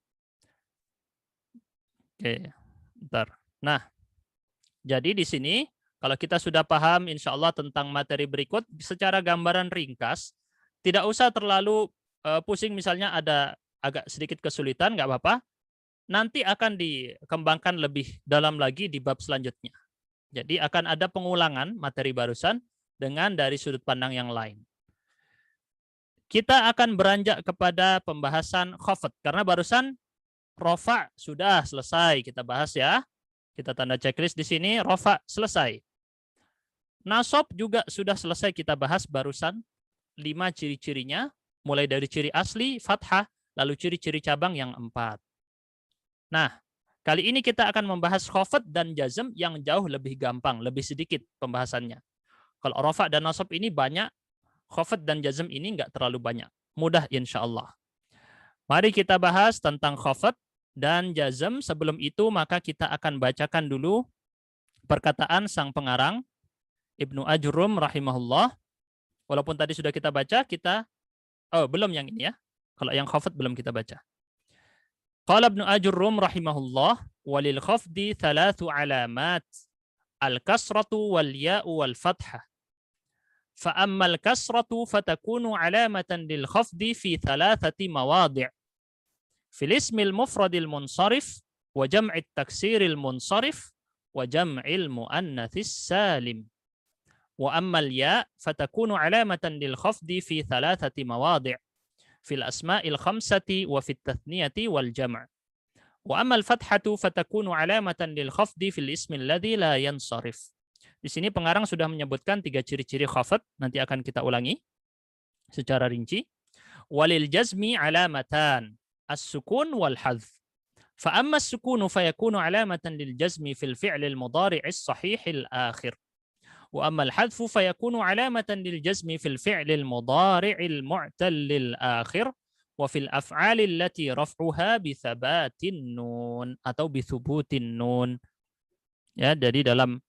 Oke, bentar. Nah, jadi di sini kalau kita sudah paham insya Allah tentang materi berikut secara gambaran ringkas, tidak usah terlalu pusing misalnya ada agak sedikit kesulitan, nggak apa-apa. Nanti akan dikembangkan lebih dalam lagi di bab selanjutnya. Jadi akan ada pengulangan materi barusan dengan dari sudut pandang yang lain. Kita akan beranjak kepada pembahasan khafat. Karena barusan rofa sudah selesai kita bahas ya. Kita tanda checklist di sini, rofa selesai. Nasab juga sudah selesai kita bahas barusan 5 ciri-cirinya. Mulai dari ciri asli, fathah, lalu ciri-ciri cabang yang 4. Nah, kali ini kita akan membahas khafat dan jazm yang jauh lebih gampang, lebih sedikit pembahasannya. Kalau rofa dan nasab ini banyak, khafat dan jazm ini enggak terlalu banyak. Mudah insya Allah. Mari kita bahas tentang khafat dan jazm. Sebelum itu maka kita akan bacakan dulu perkataan sang pengarang Ibnu Ajurrum rahimahullah. Walaupun tadi sudah kita baca, belum yang ini ya. Kalau yang khafat belum kita baca. Qala Ibnu Ajurrum rahimahullah, walil khafdi 3 alamat, al-kasratu wal ya'u wal fathah. فأما الكسرة فتكون علامة للخفض في 3 مواضع في الاسم المفرد المنصرف وجمع التكسير المنصرف wa jam'il muannatsis salim. Wa ammal ya fatakunu alamatan lil khafdi fi thalathati mawadhi' fil asma'il khamsati wa fit tathniyati wal jam'. Wa ammal fathatu fatakunu alamatan lil khafdi fil ismi alladhi la yansarif. Di sini pengarang sudah menyebutkan 3 ciri-ciri khafd, nanti akan kita ulangi secara rinci. Walil jazmi alamatan as-sukun wal hadf. Fa amma as-sukunu fayakunu alamatan lil jazmi fil fi'l al-mudari' as-sahih al-akhir. Wa amma al-hadfu fayakunu alamatan lil jazmi fil fi'l al-mudari' al-mu'tal al-akhir wa fil af'al allati raf'uha bi thabatin nun atau bi thubutin nun. Ya, jadi dalam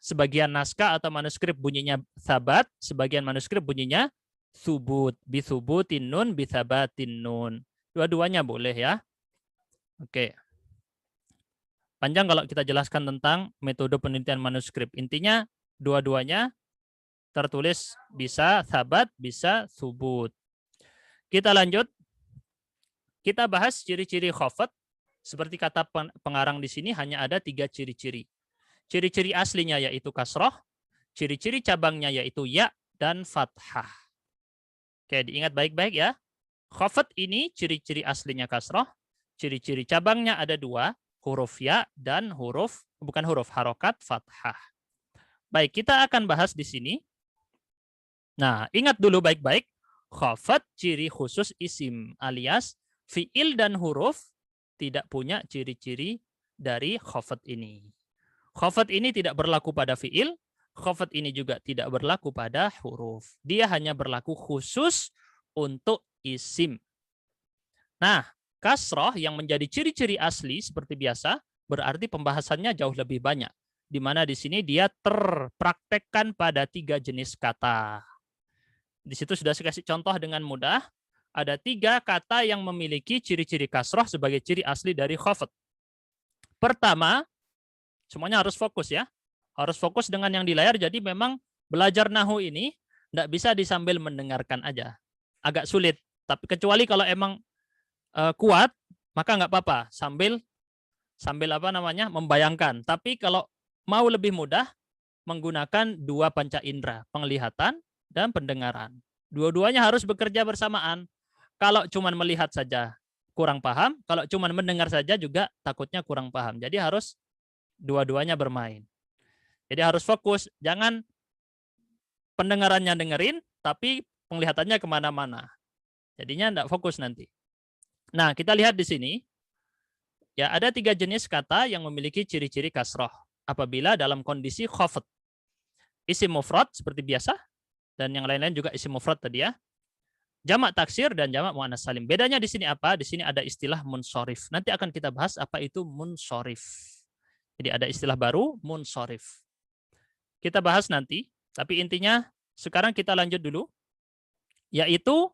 sebagian naskah atau manuskrip bunyinya thabat, sebagian manuskrip bunyinya thubut, bi thubutin nun, bi thabatin nun. Dua-duanya boleh ya. Oke. Panjang kalau kita jelaskan tentang metode penelitian manuskrip. Intinya dua-duanya tertulis bisa thabat, bisa thubut. Kita lanjut. Kita bahas ciri-ciri khafd. Seperti kata pengarang di sini hanya ada 3 ciri-ciri. Ciri-ciri aslinya yaitu kasroh, ciri-ciri cabangnya yaitu ya dan fathah. Oke, diingat baik-baik ya. Khafd ini ciri-ciri aslinya kasroh, ciri-ciri cabangnya ada 2, huruf ya dan harokat fathah. Baik, kita akan bahas di sini. Nah, ingat dulu baik-baik, khafd ciri khusus isim alias fiil dan huruf tidak punya ciri-ciri dari khafd ini. Khafd ini tidak berlaku pada fiil, khafd ini juga tidak berlaku pada huruf. Dia hanya berlaku khusus untuk isim. Nah, kasroh yang menjadi ciri-ciri asli seperti biasa, berarti pembahasannya jauh lebih banyak. Di mana di sini dia terpraktekkan pada 3 jenis kata. Di situ sudah saya kasih contoh dengan mudah. Ada 3 kata yang memiliki ciri-ciri kasroh sebagai ciri asli dari khafd. Pertama, semuanya harus fokus ya. Harus fokus dengan yang di layar. Jadi memang belajar nahu ini tidak bisa disambil mendengarkan aja. Agak sulit. Tapi kecuali kalau emang kuat, maka nggak apa-apa. Sambil membayangkan. Tapi kalau mau lebih mudah, menggunakan 2 panca indera. Penglihatan dan pendengaran. Dua-duanya harus bekerja bersamaan. Kalau cuma melihat saja kurang paham. Kalau cuma mendengar saja juga takutnya kurang paham. Jadi harus dua-duanya bermain. Jadi harus fokus, jangan pendengarannya dengerin, tapi penglihatannya kemana-mana. Jadinya tidak fokus nanti. Nah, kita lihat di sini, ya ada 3 jenis kata yang memiliki ciri-ciri kasroh. Apabila dalam kondisi khafd. Isim mufrad seperti biasa, dan yang lain-lain juga isim mufrad tadi ya. Jamak taksir dan jamak muannats salim. Bedanya di sini apa? Di sini ada istilah munsorif. Nanti akan kita bahas apa itu munsorif. Jadi ada istilah baru, munsorif. Kita bahas nanti, tapi intinya sekarang kita lanjut dulu, yaitu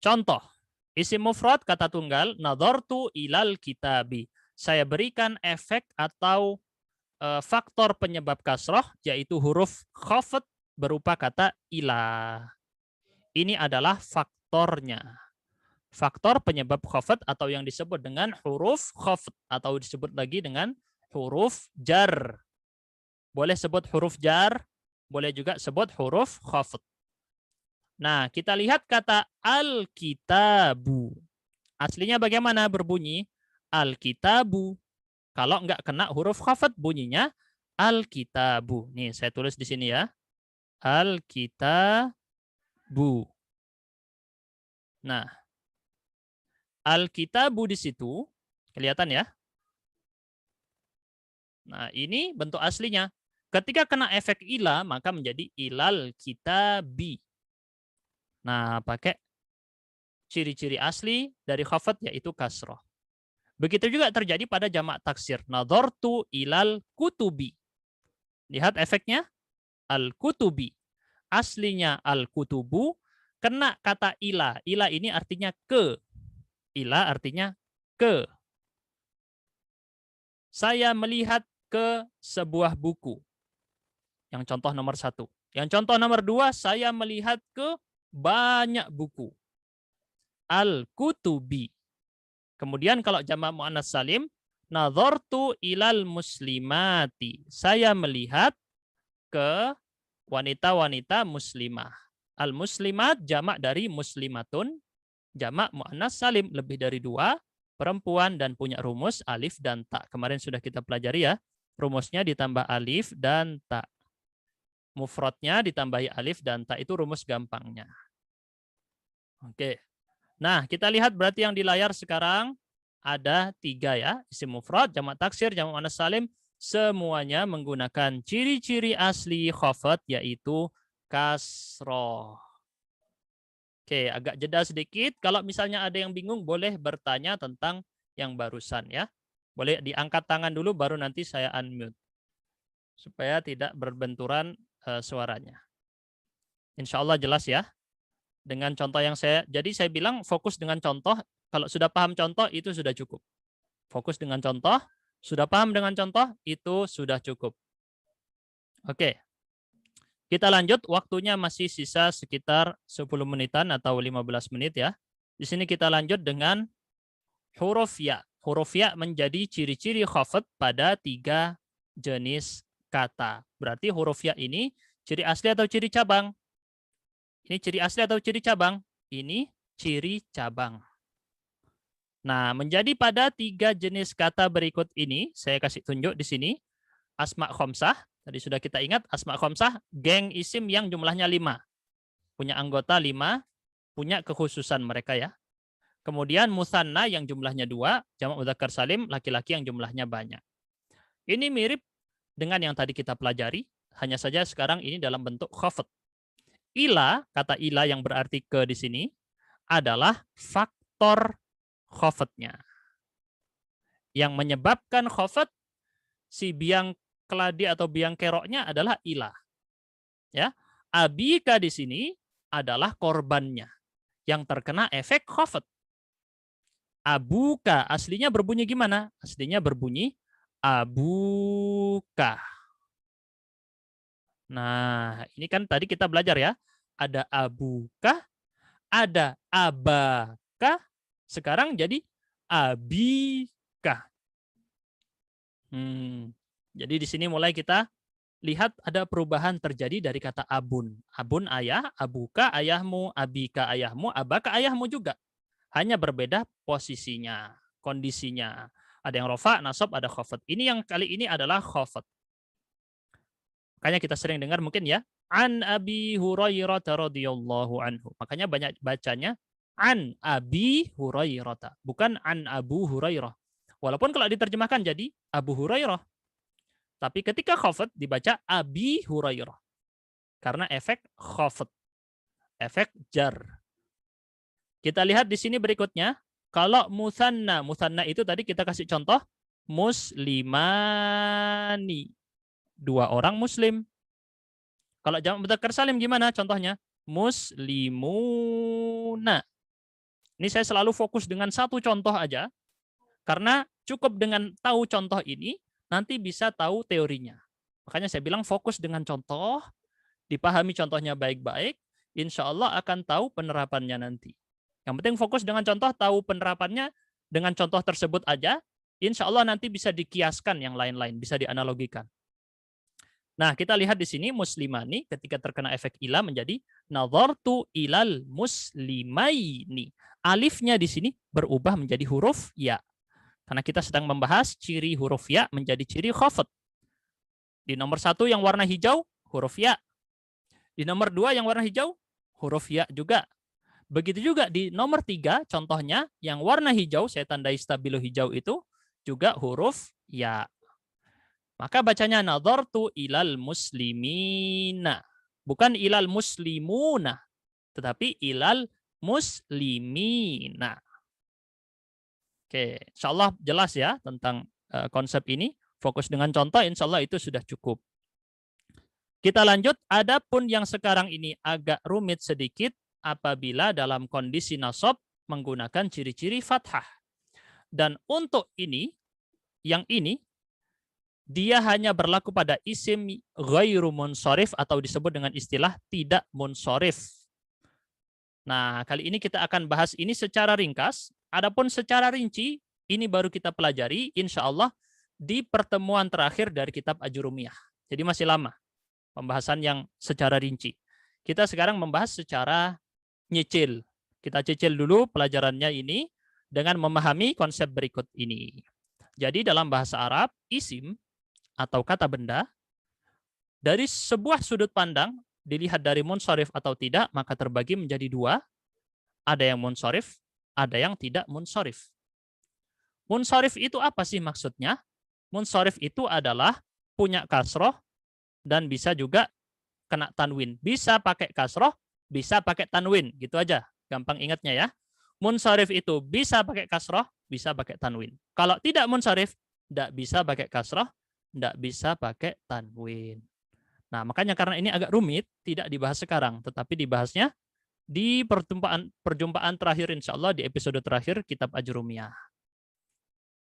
contoh. Isim mufrad kata tunggal, nadhartu ilal kitabi. Saya berikan efek atau faktor penyebab kasroh, yaitu huruf khafd berupa kata ila. Ini adalah faktornya. Faktor penyebab khafd atau yang disebut dengan huruf khafd atau disebut lagi dengan huruf jar. Boleh sebut huruf jar, boleh juga sebut huruf khafd. Nah, kita lihat kata al-kitabu. Aslinya bagaimana berbunyi? Al-kitabu. Kalau nggak kena huruf khafd bunyinya al-kitabu. Nih, saya tulis di sini ya. Al-kitabu. Nah, al-kitabu di situ kelihatan ya. Nah, ini bentuk aslinya. Ketika kena efek ila, maka menjadi ilal kitabi. Nah, pakai ciri-ciri asli dari khafd yaitu kasroh. Begitu juga terjadi pada jamak taksir. Nadhartu ilal kutubi. Lihat efeknya. Al-kutubi. Aslinya al-kutubu. Kena kata ila. Ila ini artinya ke. Ila artinya ke. Saya melihat ke sebuah buku. Yang contoh nomor 1. Yang contoh nomor 2, saya melihat ke banyak buku. Al-kutubi. Kemudian kalau jamak muannats salim, Nadhartu ilal muslimati. Saya melihat ke wanita-wanita muslimah. Al-muslimat jamak dari muslimatun, jamak muannas salim, lebih dari 2, perempuan dan punya rumus alif dan ta. Kemarin sudah kita pelajari ya. Rumusnya ditambah alif dan ta. Mufradnya ditambahi alif dan ta, itu rumus gampangnya. Oke. Nah, kita lihat berarti yang di layar sekarang ada 3 ya. Isim mufrad, jamak taksir, jamak muannas salim, semuanya menggunakan ciri-ciri asli khafat, yaitu kasroh. Oke, agak jeda sedikit. Kalau misalnya ada yang bingung, boleh bertanya tentang yang barusan ya. Boleh diangkat tangan dulu, baru nanti saya unmute. Supaya tidak berbenturan suaranya. Insya Allah jelas ya. Dengan contoh yang jadi saya bilang fokus dengan contoh. Kalau sudah paham contoh, itu sudah cukup. Fokus dengan contoh, sudah paham dengan contoh, itu sudah cukup. Oke. Kita lanjut, waktunya masih sisa sekitar 10 menitan atau 15 menit ya. Di sini kita lanjut dengan huruf ya. Huruf ya menjadi ciri-ciri khafat pada 3 jenis kata. Berarti huruf ya ini ciri asli atau ciri cabang? Ini ciri asli atau ciri cabang? Ini ciri cabang. Nah, menjadi pada 3 jenis kata berikut ini, saya kasih tunjuk di sini. Asma khomsah, tadi sudah kita ingat, asma khomsah, geng isim yang jumlahnya 5. Punya anggota 5, punya kekhususan mereka ya. Kemudian musanna yang jumlahnya 2, jamak mudzakkar salim, laki-laki yang jumlahnya banyak. Ini mirip dengan yang tadi kita pelajari, hanya saja sekarang ini dalam bentuk khafat. Ila, kata ila yang berarti ke di sini, adalah faktor khofatnya. Yang menyebabkan khofat, si biang keladi atau biang keroknya adalah ilah. Ya, abika di sini adalah korbannya yang terkena efek khofat. Abuka aslinya berbunyi gimana? Aslinya berbunyi abuka. Nah, ini kan tadi kita belajar ya. Ada abuka, ada abaka, sekarang jadi abika. Jadi di sini mulai kita lihat ada perubahan terjadi dari kata abun. Abun ayah, abuka ayahmu, abika ayahmu, abaka ayahmu juga. Hanya berbeda posisinya, kondisinya. Ada yang rofa, nasab, ada khafat. Ini yang kali ini adalah khafat. Makanya kita sering dengar mungkin ya, an Abi Hurairah radhiyallahu anhu. Makanya banyak bacanya an Abi Hurairah, bukan an Abu Hurairah. Walaupun kalau diterjemahkan jadi Abu Hurairah. Tapi ketika khafat dibaca Abi Hurairah. Karena efek khafat. Efek jar. Kita lihat di sini berikutnya. Kalau musanna. Musanna itu tadi kita kasih contoh. Muslimani. 2 orang muslim. Kalau jamak mudzakkar salim gimana contohnya? Muslimuna. Ini saya selalu fokus dengan satu contoh aja. Karena cukup dengan tahu contoh ini, nanti bisa tahu teorinya. Makanya saya bilang fokus dengan contoh, dipahami contohnya baik-baik, insya Allah akan tahu penerapannya nanti. Yang penting fokus dengan contoh, tahu penerapannya, dengan contoh tersebut aja, insya Allah nanti bisa dikiaskan yang lain-lain, bisa dianalogikan. Nah, kita lihat di sini muslimani ketika terkena efek ila menjadi nadhartu ilal muslimaini. Alifnya di sini berubah menjadi huruf ya. Karena kita sedang membahas ciri huruf ya menjadi ciri khafat. Di nomor 1 yang warna hijau, huruf ya. Di nomor 2 yang warna hijau, huruf ya juga. Begitu juga di nomor 3, contohnya yang warna hijau, saya tandai stabilo hijau itu, juga huruf ya. Maka bacanya nadhartu ilal muslimina. Bukan ilal muslimuna, tetapi ilal muslimina. Oke, insya Allah jelas ya tentang konsep ini. Fokus dengan contoh, insya Allah itu sudah cukup. Kita lanjut, adapun yang sekarang ini agak rumit sedikit apabila dalam kondisi nasab menggunakan ciri-ciri fathah. Dan untuk ini, yang ini, dia hanya berlaku pada isim ghairu munsharif atau disebut dengan istilah tidak munsharif. Nah, kali ini kita akan bahas ini secara ringkas. Adapun secara rinci, ini baru kita pelajari insya Allah di pertemuan terakhir dari kitab Ajurumiyah. Jadi masih lama pembahasan yang secara rinci. Kita sekarang membahas secara nyicil. Kita cicil dulu pelajarannya ini dengan memahami konsep berikut ini. Jadi dalam bahasa Arab, isim atau kata benda, dari sebuah sudut pandang, dilihat dari munsharif atau tidak, maka terbagi menjadi dua. Ada yang munsharif, ada yang tidak munsharif. Munsharif itu apa sih maksudnya? Munsharif itu adalah punya kasroh dan bisa juga kena tanwin. Bisa pakai kasroh, bisa pakai tanwin. Gitu aja, gampang ingatnya ya. Munsharif itu bisa pakai kasroh, bisa pakai tanwin. Kalau tidak munsharif, tidak bisa pakai kasroh, tidak bisa pakai tanwin. Nah, makanya karena ini agak rumit, tidak dibahas sekarang, tetapi dibahasnya di perjumpaan terakhir insya Allah di episode terakhir kitab Ajurumiyah.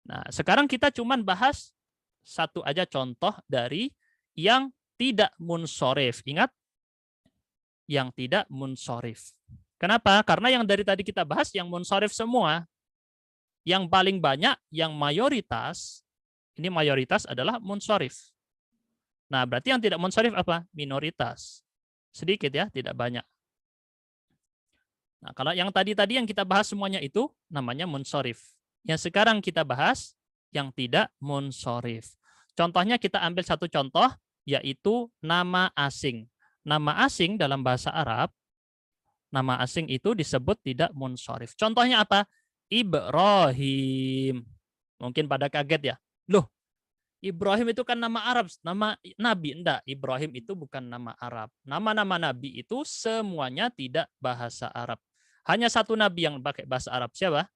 Nah, sekarang kita cuman bahas satu aja contoh dari yang tidak munsharif. Ingat, yang tidak munsharif. Kenapa? Karena yang dari tadi kita bahas yang munsharif semua. Yang paling banyak, yang mayoritas, ini mayoritas adalah munsharif. Nah, berarti yang tidak munsharif apa? Minoritas. Sedikit ya, tidak banyak. Nah, kalau yang tadi yang kita bahas semuanya itu namanya munsharif. Yang sekarang kita bahas yang tidak munsharif. Contohnya kita ambil satu contoh, yaitu nama asing. Nama asing dalam bahasa Arab, nama asing itu disebut tidak munsharif. Contohnya apa? Ibrahim. Mungkin pada kaget ya. Loh, Ibrahim itu kan nama Arab, nama Nabi. Enggak, Ibrahim itu bukan nama Arab. Nama-nama Nabi itu semuanya tidak bahasa Arab. Hanya satu Nabi yang pakai bahasa Arab. Siapa?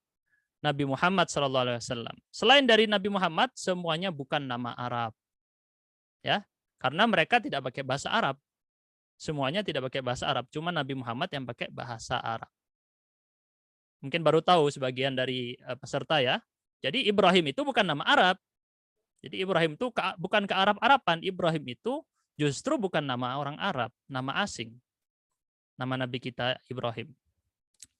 Nabi Muhammad SAW. Selain dari Nabi Muhammad, semuanya bukan nama Arab. Ya, karena mereka tidak pakai bahasa Arab. Semuanya tidak pakai bahasa Arab. Cuma Nabi Muhammad yang pakai bahasa Arab. Mungkin baru tahu sebagian dari peserta ya. Jadi Ibrahim itu bukan nama Arab. Jadi Ibrahim itu bukan ke Arab-Araban. Ibrahim itu justru bukan nama orang Arab, nama asing. Nama Nabi kita Ibrahim.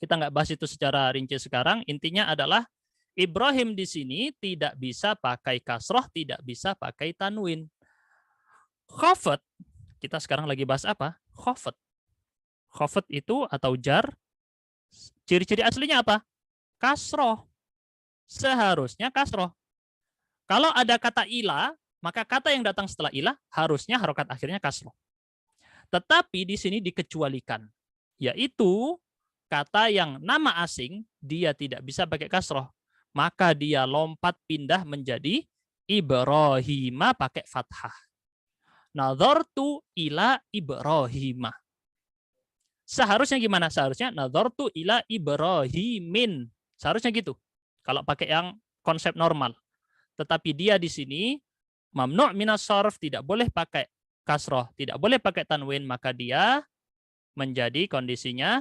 Kita nggak bahas itu secara rinci sekarang. Intinya adalah Ibrahim di sini tidak bisa pakai kasroh, tidak bisa pakai tanwin. Khafat, kita sekarang lagi bahas apa? Khafat. Khafat itu atau jar, ciri-ciri aslinya apa? Kasroh. Seharusnya kasroh. Kalau ada kata ilah, maka kata yang datang setelah ilah harusnya harokat akhirnya kasroh. Tetapi di sini dikecualikan, yaitu kata yang nama asing dia tidak bisa pakai kasroh, maka dia lompat pindah menjadi Ibrahima pakai fathah. Nadhartu ila Ibrahima. Seharusnya gimana? Seharusnya nadhartu ila Ibrahimin. Seharusnya gitu. Kalau pakai yang konsep normal. Tetapi dia di sini mamnu' minas sharf, tidak boleh pakai kasroh, tidak boleh pakai tanwin, maka dia menjadi kondisinya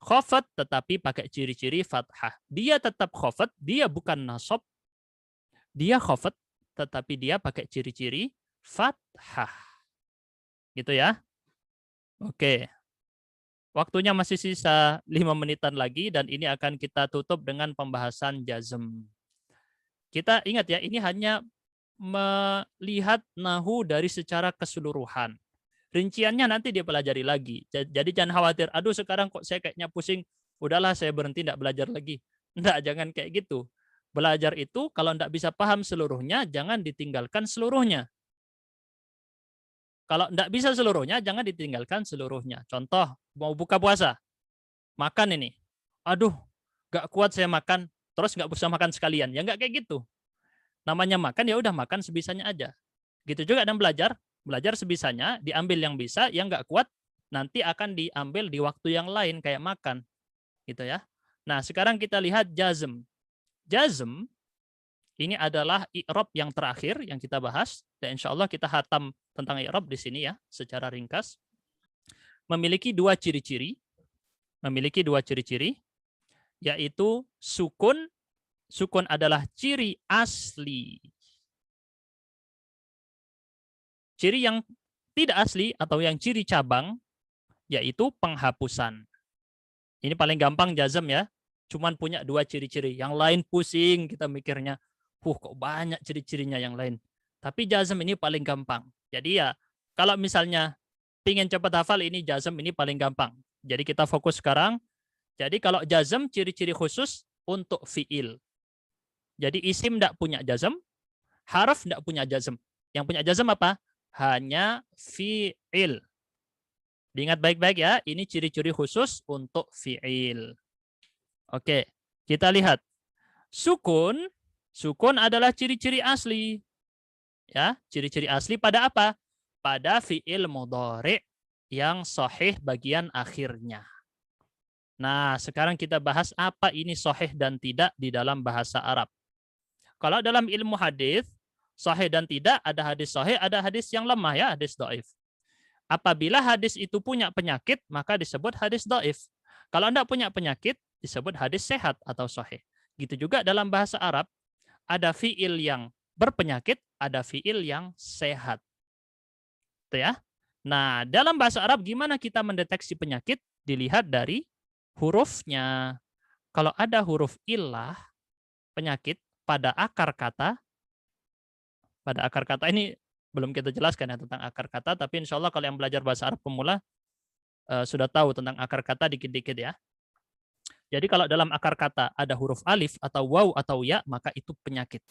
khafat tetapi pakai ciri-ciri fathah. Dia tetap khafat, dia bukan nasab. Dia khafat tetapi dia pakai ciri-ciri fathah. Gitu ya. Oke. Waktunya masih sisa 5 menitan lagi dan ini akan kita tutup dengan pembahasan jazm. Kita ingat ya, ini hanya melihat nahu dari secara keseluruhan. Rinciannya nanti dia pelajari lagi. Jadi jangan khawatir, aduh sekarang kok saya kayaknya pusing, udahlah saya berhenti, tidak belajar lagi. Enggak, jangan kayak gitu. Belajar itu kalau tidak bisa paham seluruhnya, jangan ditinggalkan seluruhnya. Kalau tidak bisa seluruhnya, jangan ditinggalkan seluruhnya. Contoh, mau buka puasa, makan ini. Aduh, gak kuat saya makan, terus nggak bisa makan sekalian. Ya nggak kayak gitu. Namanya makan, ya udah makan sebisanya aja. Gitu juga dan belajar. Belajar sebisanya, diambil yang bisa, yang nggak kuat, nanti akan diambil di waktu yang lain, kayak makan. Gitu ya. Nah, sekarang kita lihat jazm. Jazm, ini adalah i'rab yang terakhir yang kita bahas. Dan insya Allah kita hatam tentang i'rab di sini ya, secara ringkas. Memiliki dua ciri-ciri. Memiliki dua ciri-ciri. Yaitu sukun. Sukun adalah ciri asli. Ciri yang tidak asli atau yang ciri cabang, yaitu penghapusan. Ini paling gampang jazm ya. cuman punya 2 ciri-ciri. Yang lain pusing kita mikirnya. Kok banyak ciri-cirinya yang lain. Tapi jazm ini paling gampang. Jadi ya kalau misalnya pingin cepat hafal ini jazm ini paling gampang. Jadi kita fokus sekarang. Jadi kalau jazm ciri-ciri khusus untuk fiil. Jadi isim tidak punya jazm, harf tidak punya jazm. Yang punya jazm apa? Hanya fiil. Diingat baik-baik ya, ini ciri-ciri khusus untuk fiil. Oke, kita lihat. Sukun adalah ciri-ciri asli. Ya, ciri-ciri asli pada apa? Pada fiil mudhari yang sahih bagian akhirnya. Nah, sekarang kita bahas apa ini sahih dan tidak di dalam bahasa Arab. Kalau dalam ilmu hadis, sahih dan tidak ada hadis sahih, ada hadis yang lemah ya, hadis dhaif. Apabila hadis itu punya penyakit, maka disebut hadis dhaif. Kalau tidak punya penyakit, disebut hadis sehat atau sahih. Gitu juga dalam bahasa Arab, ada fiil yang berpenyakit, ada fiil yang sehat. Itu ya. Nah, dalam bahasa Arab gimana kita mendeteksi penyakit? Dilihat dari hurufnya. Kalau ada huruf illah, penyakit, pada akar kata ini belum kita jelaskan ya tentang akar kata, tapi insya Allah kalau yang belajar bahasa Arab pemula sudah tahu tentang akar kata dikit-dikit ya. Jadi kalau dalam akar kata ada huruf alif atau waw atau ya, maka itu penyakit.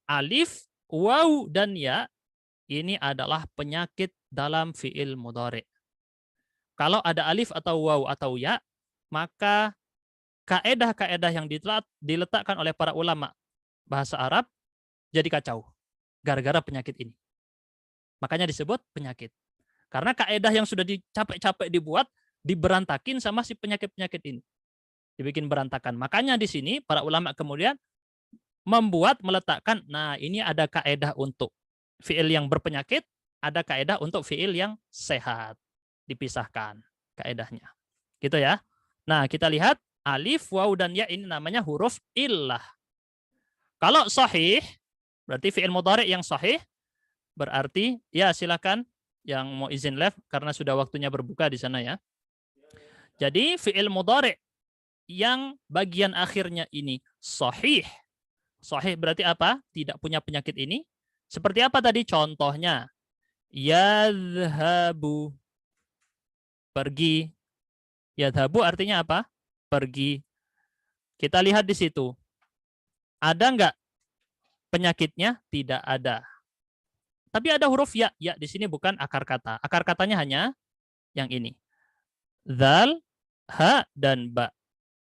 Alif, waw, dan ya ini adalah penyakit dalam fi'il mudhari. Kalau ada alif atau waw atau ya, maka kaedah-kaedah yang diletakkan oleh para ulama bahasa Arab jadi kacau gara-gara penyakit ini. Makanya disebut penyakit. Karena kaedah yang sudah dicapek-capek dibuat diberantakin sama si penyakit-penyakit ini. Dibikin berantakan. Makanya di sini para ulama kemudian meletakkan, nah ini ada kaedah untuk fiil yang berpenyakit, ada kaedah untuk fiil yang sehat. Dipisahkan kaedahnya. Gitu ya. Nah, kita lihat alif, waw, dan ya ini namanya huruf illah. Kalau sahih, berarti fi'il mudhari yang sahih, berarti ya silakan yang mau izin live karena sudah waktunya berbuka di sana ya. Jadi fi'il mudhari yang bagian akhirnya ini sahih. Sahih berarti apa? Tidak punya penyakit ini. Seperti apa tadi contohnya? Yadhabu. Pergi. Yadhabu artinya apa? Pergi. Kita lihat di situ. Ada enggak penyakitnya? Tidak ada. Tapi ada huruf ya. Ya di sini bukan akar kata. Akar katanya hanya yang ini. Dzal, ha, dan ba.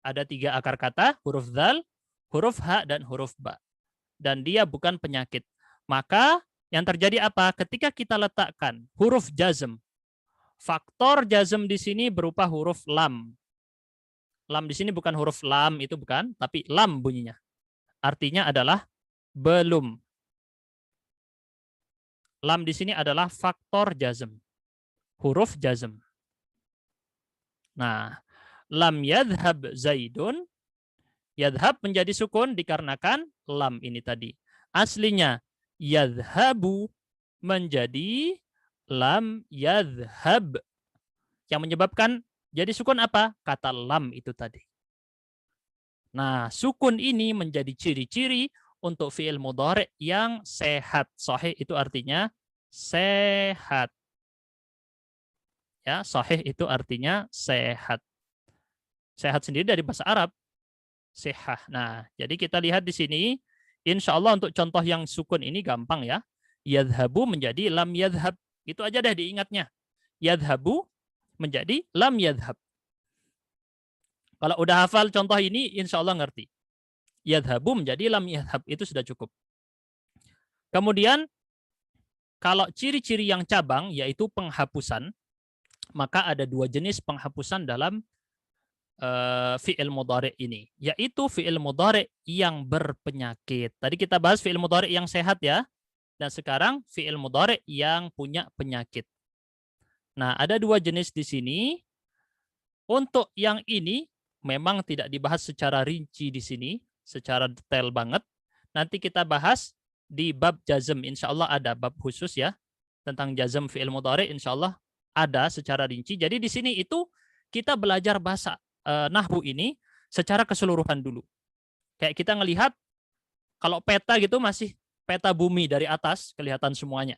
Ada 3 akar kata. Huruf dzal, huruf ha, dan huruf ba. Dan dia bukan penyakit. Maka yang terjadi apa? Ketika kita letakkan huruf jazm. Faktor jazm di sini berupa huruf lam. Lam di sini bukan huruf lam, itu bukan. Tapi lam bunyinya. Artinya adalah belum. Lam di sini adalah faktor jazm. Huruf jazm. Nah, lam yadhhab zaidun. Yadhhab menjadi sukun dikarenakan lam ini tadi. Aslinya yadhhabu menjadi lam yadhhab. Yang menyebabkan jadi sukun apa? Kata lam itu tadi. Nah, sukun ini menjadi ciri-ciri untuk fi'il mudhari yang sehat. Sahih itu artinya sehat. Ya, sahih itu artinya sehat. Sehat sendiri dari bahasa Arab. Sihah. Nah, jadi kita lihat di sini, insya Allah untuk contoh yang sukun ini gampang ya. Yadhabu menjadi lam yadhab. Itu aja deh diingatnya. Yadhabu menjadi lam yadhab. Kalau udah hafal contoh ini, insya Allah ngerti. Yadhabu menjadi lam yadhab. Itu sudah cukup. Kemudian, kalau ciri-ciri yang cabang, yaitu penghapusan, maka ada 2 jenis penghapusan dalam fi'il mudhari ini. Yaitu fi'il mudhari yang berpenyakit. Tadi kita bahas fi'il mudhari yang sehat ya. Dan sekarang fi'il mudhari yang punya penyakit. Nah, ada 2 jenis di sini. Untuk yang ini, memang tidak dibahas secara rinci di sini, secara detail banget. Nanti kita bahas di bab jazm, insya Allah ada bab khusus ya tentang jazm fi'il mudhari, insya Allah ada secara rinci. Jadi di sini itu kita belajar bahasa nahwu ini secara keseluruhan dulu. Kayak kita ngelihat kalau peta gitu masih peta bumi dari atas kelihatan semuanya.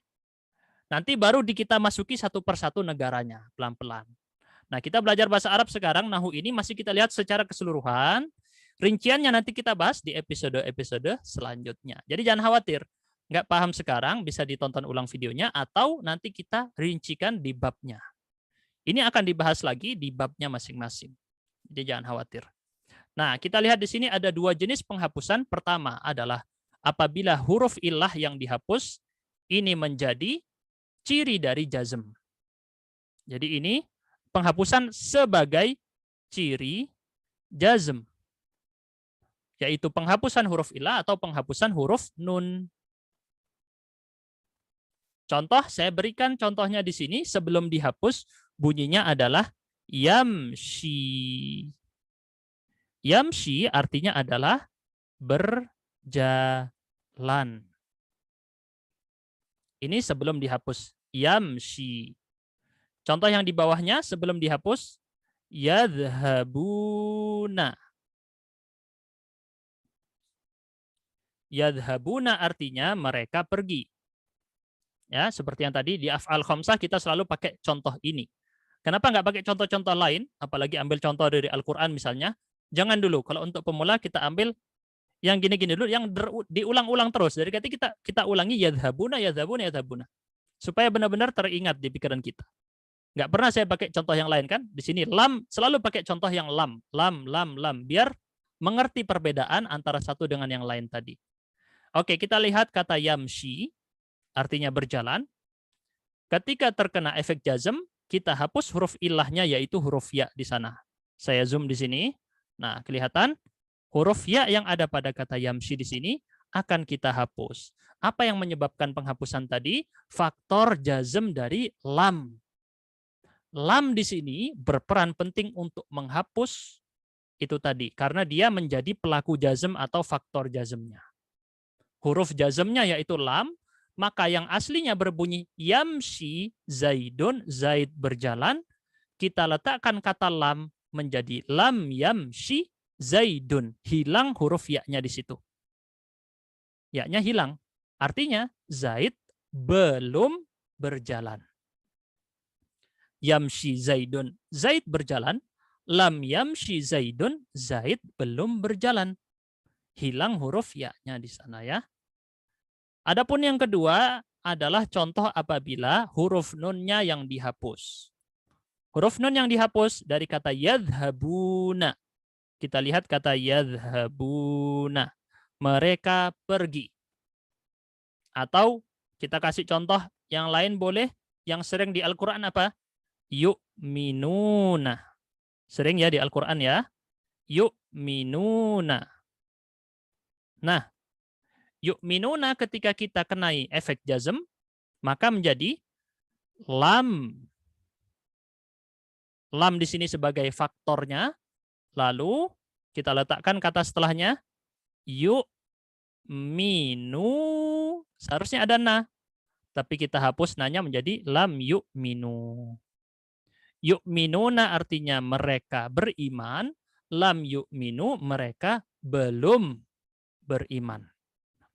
Nanti baru kita masuki satu persatu negaranya pelan-pelan. Nah, kita belajar bahasa Arab sekarang, nahu ini masih kita lihat secara keseluruhan. Rinciannya nanti kita bahas di episode-episode selanjutnya. Jadi jangan khawatir, nggak paham sekarang bisa ditonton ulang videonya atau nanti kita rincikan di babnya. Ini akan dibahas lagi di babnya masing-masing. Jadi jangan khawatir. Nah, kita lihat di sini ada dua jenis penghapusan. Pertama adalah apabila huruf illah yang dihapus, ini menjadi ciri dari jazm. Jadi ini penghapusan sebagai ciri jazm, yaitu penghapusan huruf illah atau penghapusan huruf nun. Contoh, saya berikan contohnya di sini. Sebelum dihapus, bunyinya adalah yamshi. Yamshi artinya adalah berjalan. Ini sebelum dihapus. Yamshi. Contoh yang di bawahnya sebelum dihapus. Yadhabuna. Yadhabuna artinya mereka pergi. Ya, seperti yang tadi di af'al khamsah kita selalu pakai contoh ini. Kenapa nggak pakai contoh-contoh lain? Apalagi ambil contoh dari Al-Quran misalnya. Jangan dulu. Kalau untuk pemula kita ambil yang gini-gini dulu, yang diulang-ulang terus. Dari kita ulangi yadhabuna, yadhabuna, yadhabuna. Supaya benar-benar teringat di pikiran kita. Nggak pernah saya pakai contoh yang lain kan? Di sini lam, selalu pakai contoh yang lam. Lam, lam, lam. Biar mengerti perbedaan antara satu dengan yang lain tadi. Oke, kita lihat kata yamshi, artinya berjalan. Ketika terkena efek jazm, kita hapus huruf ilahnya, yaitu huruf ya di sana. Saya zoom di sini. Nah, kelihatan huruf ya yang ada pada kata yamshi di sini akan kita hapus. Apa yang menyebabkan penghapusan tadi? Faktor jazm dari lam. Lam di sini berperan penting untuk menghapus itu tadi, karena dia menjadi pelaku jazm atau faktor jazmnya. Huruf jazmnya yaitu lam, maka yang aslinya berbunyi yamshi zaidun, zaid berjalan, kita letakkan kata lam menjadi lam yamshi zaidun. Hilang huruf ya-nya di situ. Ya-nya hilang. Artinya zaid belum berjalan. Yamshi zaidun, zaid berjalan. Lam yamshi zaidun, zaid belum berjalan. Hilang huruf ya-nya di sana ya. Adapun yang kedua adalah contoh apabila huruf nunnya yang dihapus. Huruf nun yang dihapus dari kata yadhabuna. Kita lihat kata yadhabuna. Mereka pergi. Atau kita kasih contoh yang lain boleh. Yang sering di Al-Quran apa? Yu'minuna. Sering ya di Al-Quran ya. Yu'minuna. Nah, yu'minuna ketika kita kenai efek jazm, maka menjadi lam. Lam di sini sebagai faktornya. Lalu kita letakkan kata setelahnya yu'minu. Seharusnya ada na. Tapi kita hapus nanya menjadi lam yu'minu. Yu'minuna artinya mereka beriman. Lam yu'minu mereka belum beriman.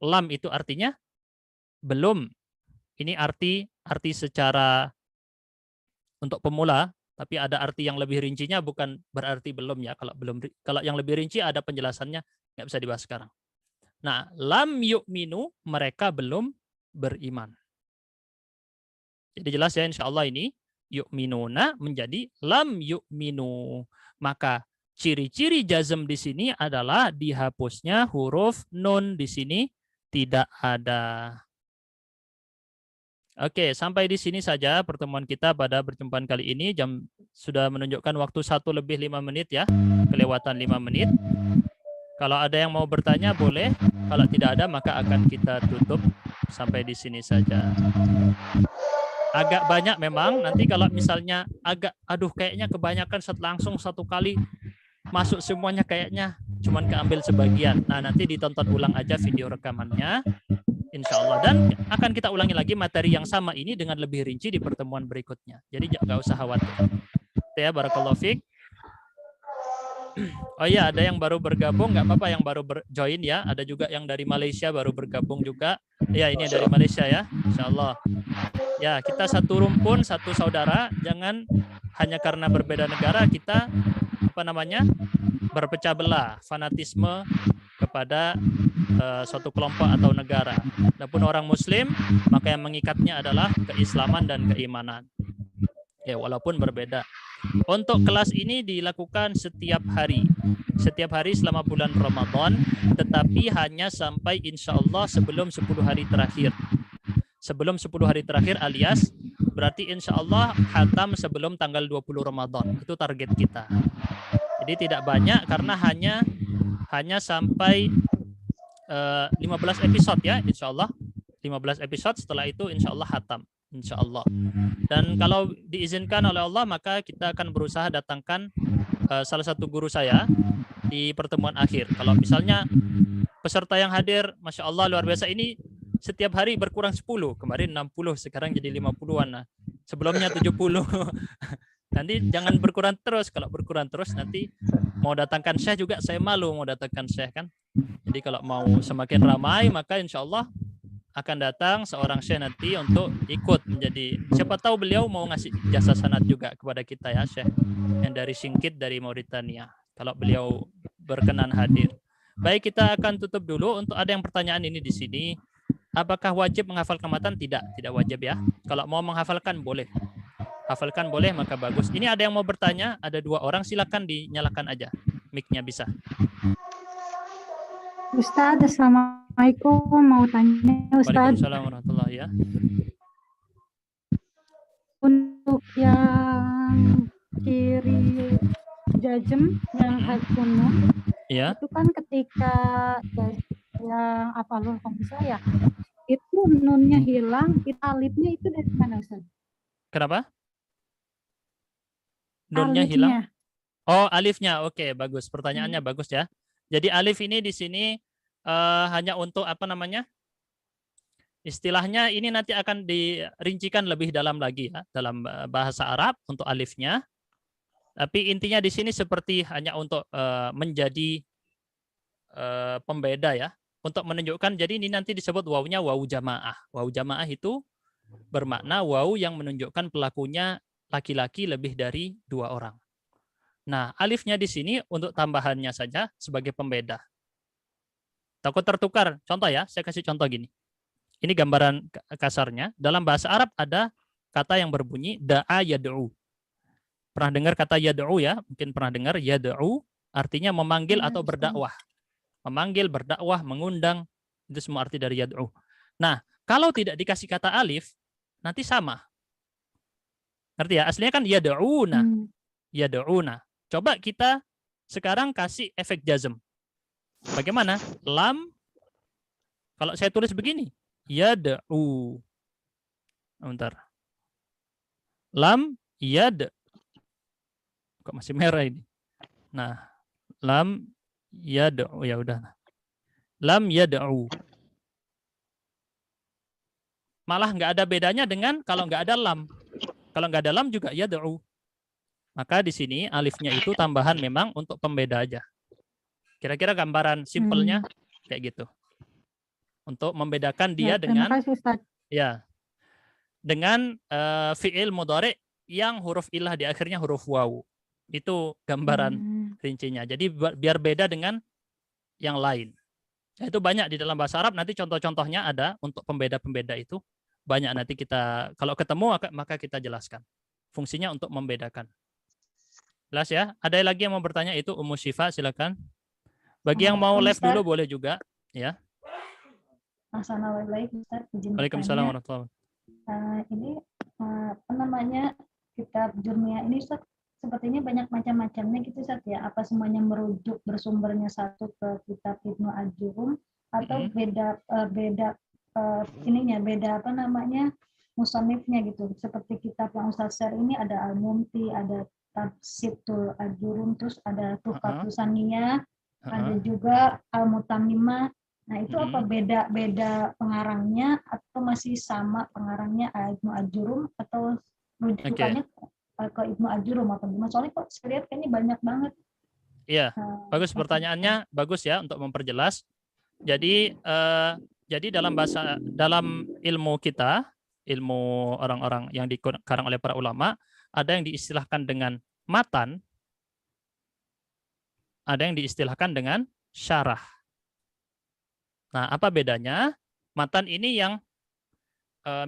Lam itu artinya belum. Ini arti secara untuk pemula. Tapi ada arti yang lebih rincinya, bukan berarti belum ya. Kalau yang lebih rinci ada penjelasannya, nggak bisa dibahas sekarang. Nah, lam yu'minu, mereka belum beriman. Jadi jelas ya, insya Allah ini yu'minuna menjadi lam yu'minu. Maka ciri-ciri jazm di sini adalah dihapusnya huruf nun di sini tidak ada. Oke, sampai di sini saja pertemuan kita pada perjumpaan kali ini. Jam sudah menunjukkan waktu 1:05 ya. Kelewatan 5 menit. Kalau ada yang mau bertanya boleh. Kalau tidak ada maka akan kita tutup sampai di sini saja. Agak banyak memang. Nanti kalau misalnya kayaknya kebanyakan langsung satu kali masuk semuanya, kayaknya cuman keambil sebagian. Nah, nanti ditonton ulang aja video rekamannya. Insya Allah. Dan akan kita ulangi lagi materi yang sama ini dengan lebih rinci di pertemuan berikutnya. Jadi nggak usah khawatir. Ya, barakallahu fiik. Oh iya, ada yang baru bergabung, nggak apa-apa yang baru join ya. Ada juga yang dari Malaysia baru bergabung juga. Ya, ini dari Malaysia ya, Insya Allah. Ya, kita satu rumpun, satu saudara. Jangan hanya karena berbeda negara kita berpecah belah, fanatisme kepada suatu kelompok atau negara. Adapun orang Muslim, maka yang mengikatnya adalah keislaman dan keimanan. Ya, walaupun berbeda. Untuk kelas ini dilakukan setiap hari selama bulan Ramadan, tetapi hanya sampai insya Allah sebelum 10 hari terakhir. Sebelum 10 hari terakhir alias berarti insya Allah khatam sebelum tanggal 20 Ramadan. Itu target kita. Jadi tidak banyak karena hanya sampai 15 episode ya insya Allah. 15 episode, setelah itu insya Allah khatam. Insya Allah. Dan kalau diizinkan oleh Allah, maka kita akan berusaha datangkan salah satu guru saya di pertemuan akhir. Kalau misalnya peserta yang hadir, Masya Allah luar biasa, ini setiap hari berkurang 10. Kemarin 60, sekarang jadi 50-an. Nah, sebelumnya 70. Nanti jangan berkurang terus. Kalau berkurang terus nanti mau datangkan syekh juga saya malu mau datangkan syekh kan. Jadi kalau mau semakin ramai, maka insya Allah akan datang seorang syekh nanti untuk ikut menjadi, siapa tahu beliau mau ngasih jasa sanad juga kepada kita ya, syekh yang dari Singkit dari Mauritania, kalau beliau berkenan hadir. Baik, kita akan tutup dulu. Untuk ada yang pertanyaan ini di sini, apakah wajib menghafalkan matan? Tidak wajib ya. Kalau mau menghafalkan boleh. Hafalkan boleh, maka bagus. Ini ada yang mau bertanya, ada 2 orang, silakan dinyalakan aja mic-nya bisa. Ustaz, assalamualaikum, mau tanya Ustaz. Waalaikumsalam warahmatullahi ya. Untuk yang kiri jajem yang hakunun, Ya. itu kan ketika yang apa loh kalau bisa ya, itu nunnya hilang, itu alifnya itu dari mana Ustaz? Kenapa? Nunnya hilang? Oh, alifnya. Oke, bagus. Pertanyaannya bagus ya. Jadi alif ini di sini hanya untuk istilahnya ini nanti akan dirincikan lebih dalam lagi ya dalam bahasa Arab untuk alifnya. Tapi intinya di sini seperti hanya untuk menjadi pembeda ya, untuk menunjukkan. Jadi ini nanti disebut wawunya wawu jamaah. Wawu jamaah itu bermakna wawu yang menunjukkan pelakunya laki-laki lebih dari 2 orang. Nah, alifnya di sini untuk tambahannya saja sebagai pembeda. Takut tertukar. Contoh ya, saya kasih contoh gini. Ini gambaran kasarnya. Dalam bahasa Arab ada kata yang berbunyi da'a yad'u. Pernah dengar kata yad'u ya? Mungkin pernah dengar yad'u artinya memanggil atau berdakwah. Memanggil, berdakwah, mengundang, itu semua arti dari yad'u. Nah, kalau tidak dikasih kata alif, nanti sama. Ngerti ya? Aslinya kan yad'una. Yad'una. Coba kita sekarang kasih efek jazm. Bagaimana? Lam, kalau saya tulis begini, yad'u. Bentar. Lam, yad. Kok masih merah ini? Nah, lam, yad'u. Ya udah. Lam, yad'u. Malah nggak ada bedanya dengan kalau nggak ada lam. Kalau nggak ada lam juga yad'u. Maka di sini alifnya itu tambahan memang untuk pembeda aja. Kira-kira gambaran simpelnya kayak gitu. Untuk membedakan dia dengan dengan fi'il mudhari yang huruf ilah di akhirnya huruf wawu. Itu gambaran rincinya. Jadi biar beda dengan yang lain. Itu banyak di dalam bahasa Arab, nanti contoh-contohnya ada untuk pembeda-pembeda itu. Banyak nanti kita, kalau ketemu maka kita jelaskan. Fungsinya untuk membedakan. Jelas ya? Ada lagi yang mau bertanya? Itu Ummu Syifa, silakan. Bagi yang mau live dulu boleh juga, ya. Assalamualaikum Ustaz. Waalaikumsalam warahmatullahi wabarakatuh. Ini apa namanya, kitab Jurmiyah ini Ustaz, sepertinya banyak macam-macamnya gitu Ustaz ya. Apa semuanya merujuk bersumbernya satu ke kitab Ibnu Ajurum atau beda beda apa namanya musannifnya gitu. Seperti kitab yang Ustaz share ini ada Al-Mumti, ada Tafsirul Ajurum, terus ada Tuhfatus Saniyah, ada juga Al-Mutammimah. Nah, itu apa beda pengarangnya atau masih sama pengarangnya Ibnu Ajurum atau rujukannya ke Ibnu Ajurum atau gimana? Soalnya kok saya lihat kayaknya banyak banget. Iya, bagus pertanyaannya, bagus ya untuk memperjelas. Jadi dalam ilmu kita, ilmu orang-orang yang dikarang oleh para ulama, ada yang diistilahkan dengan matan, ada yang diistilahkan dengan syarah. Nah, apa bedanya? Matan ini yang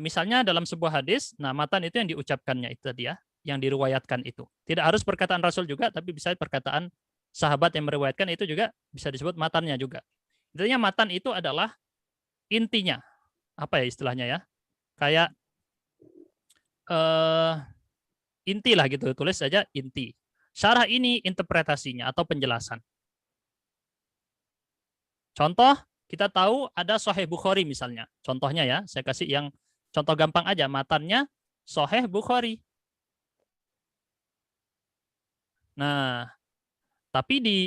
misalnya dalam sebuah hadis, nah matan itu yang diucapkannya itu tadi ya, yang diriwayatkan itu. Tidak harus perkataan Rasul juga, tapi bisa perkataan sahabat yang meriwayatkan itu juga bisa disebut matannya juga. Intinya matan itu adalah intinya. Apa ya istilahnya ya? Kayak inti lah gitu, tulis saja inti. Syarah ini interpretasinya atau penjelasan. Contoh, kita tahu ada Sahih Bukhari misalnya. Contohnya ya, saya kasih yang contoh gampang aja, matannya Sahih Bukhari. Nah, tapi di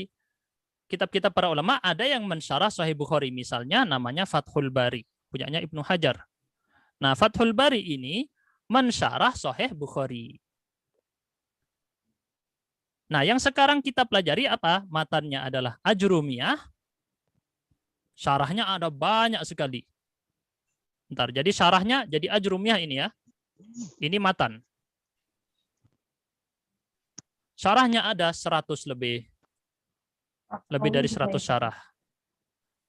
kitab-kitab para ulama ada yang mensyarah Sahih Bukhari, misalnya namanya Fathul Bari, punyanya Ibnu Hajar. Nah, Fathul Bari ini mensyarah Sahih Bukhari. Nah, yang sekarang kita pelajari apa? Matannya adalah Ajrumiyah. Syarahnya ada banyak sekali. Ntar, jadi syarahnya jadi Ajrumiyah ini ya. Ini matan. Syarahnya ada 100 lebih dari 100 syarah.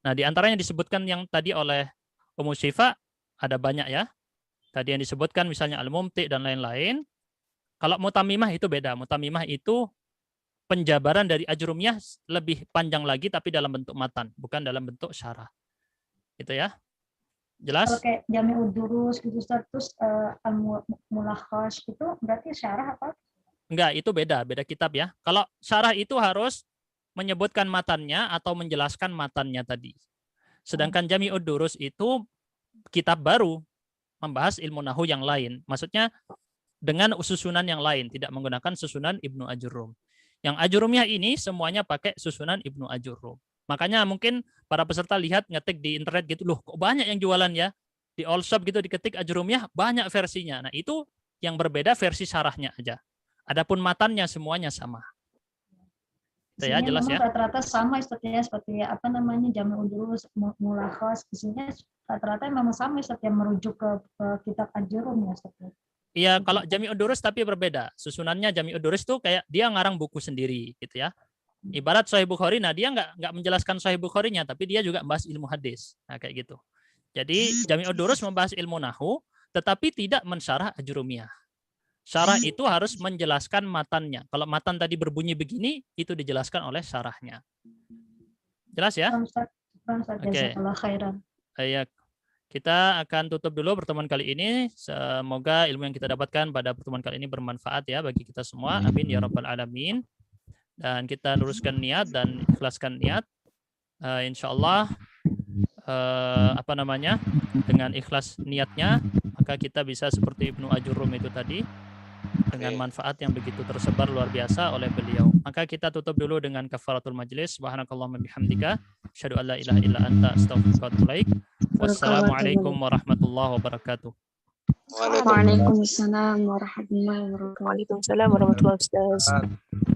Nah, di antaranya disebutkan yang tadi oleh Ummu Syifa, ada banyak ya. Tadi yang disebutkan misalnya Al-Mumti dan lain-lain. Kalau Mutamimah itu beda. Mutamimah itu penjabaran dari Ajrumiyah lebih panjang lagi, tapi dalam bentuk matan, bukan dalam bentuk syarah. Gitu ya. Jelas? Kalau kayak Jami'ud Durus gitu, terus Al-Mulakhas itu berarti syarah apa? Enggak, itu beda kitab ya. Kalau syarah itu harus menyebutkan matannya atau menjelaskan matannya tadi. Sedangkan Jami'ud Durus itu kitab baru, membahas ilmu nahwu yang lain. Maksudnya dengan susunan yang lain, tidak menggunakan susunan Ibnu Ajurrum. Yang Ajurumiyah ini semuanya pakai susunan Ibnu Ajurrum. Makanya mungkin para peserta lihat ngetik di internet gitu, loh kok banyak yang jualan ya. Di all shop gitu diketik Ajurumiyah, banyak versinya. Nah itu yang berbeda versi syarahnya aja. Adapun matannya semuanya sama. Ya, jelas ya. Rata-rata sama seperti apa namanya Jami'ud Durus, Mulakhas, isinya rata-rata memang sama yang merujuk ke kitab Ajurrum ya seperti. Iya, kalau Jami'ud Durus tapi berbeda. Susunannya Jami'ud Durus tuh kayak dia ngarang buku sendiri gitu ya. Ibarat Sahih Bukhari, nah dia nggak menjelaskan Sahih Bukharinya, tapi dia juga membahas ilmu hadis. Nah, kayak gitu. Jadi Jami'ud Durus membahas ilmu nahwu, tetapi tidak mensyarah Ajrumiyah. Syarah itu harus menjelaskan matannya. Kalau matan tadi berbunyi begini, itu dijelaskan oleh syarahnya. Jelas ya? Oke. Ya, kita akan tutup dulu pertemuan kali ini. Semoga ilmu yang kita dapatkan pada pertemuan kali ini bermanfaat ya bagi kita semua. Amin ya rabbal alamin. Dan kita luruskan niat dan ikhlaskan niat. Insya Allah dengan ikhlas niatnya, maka kita bisa seperti Ibnu Ajurrum itu tadi, dengan manfaat yang begitu tersebar luar biasa oleh beliau. Maka kita tutup dulu dengan kafaratul majlis. Subhanakallahumma bihamdika, asyhadu an la ilaha illa anta, astaghfiruka wa atubu ilaik. Wassalamualaikum warahmatullahi wabarakatuh. Waalaikumsalam warahmatullahi wabarakatuh. Waalaikumsalam warahmatullahi wabarakatuh.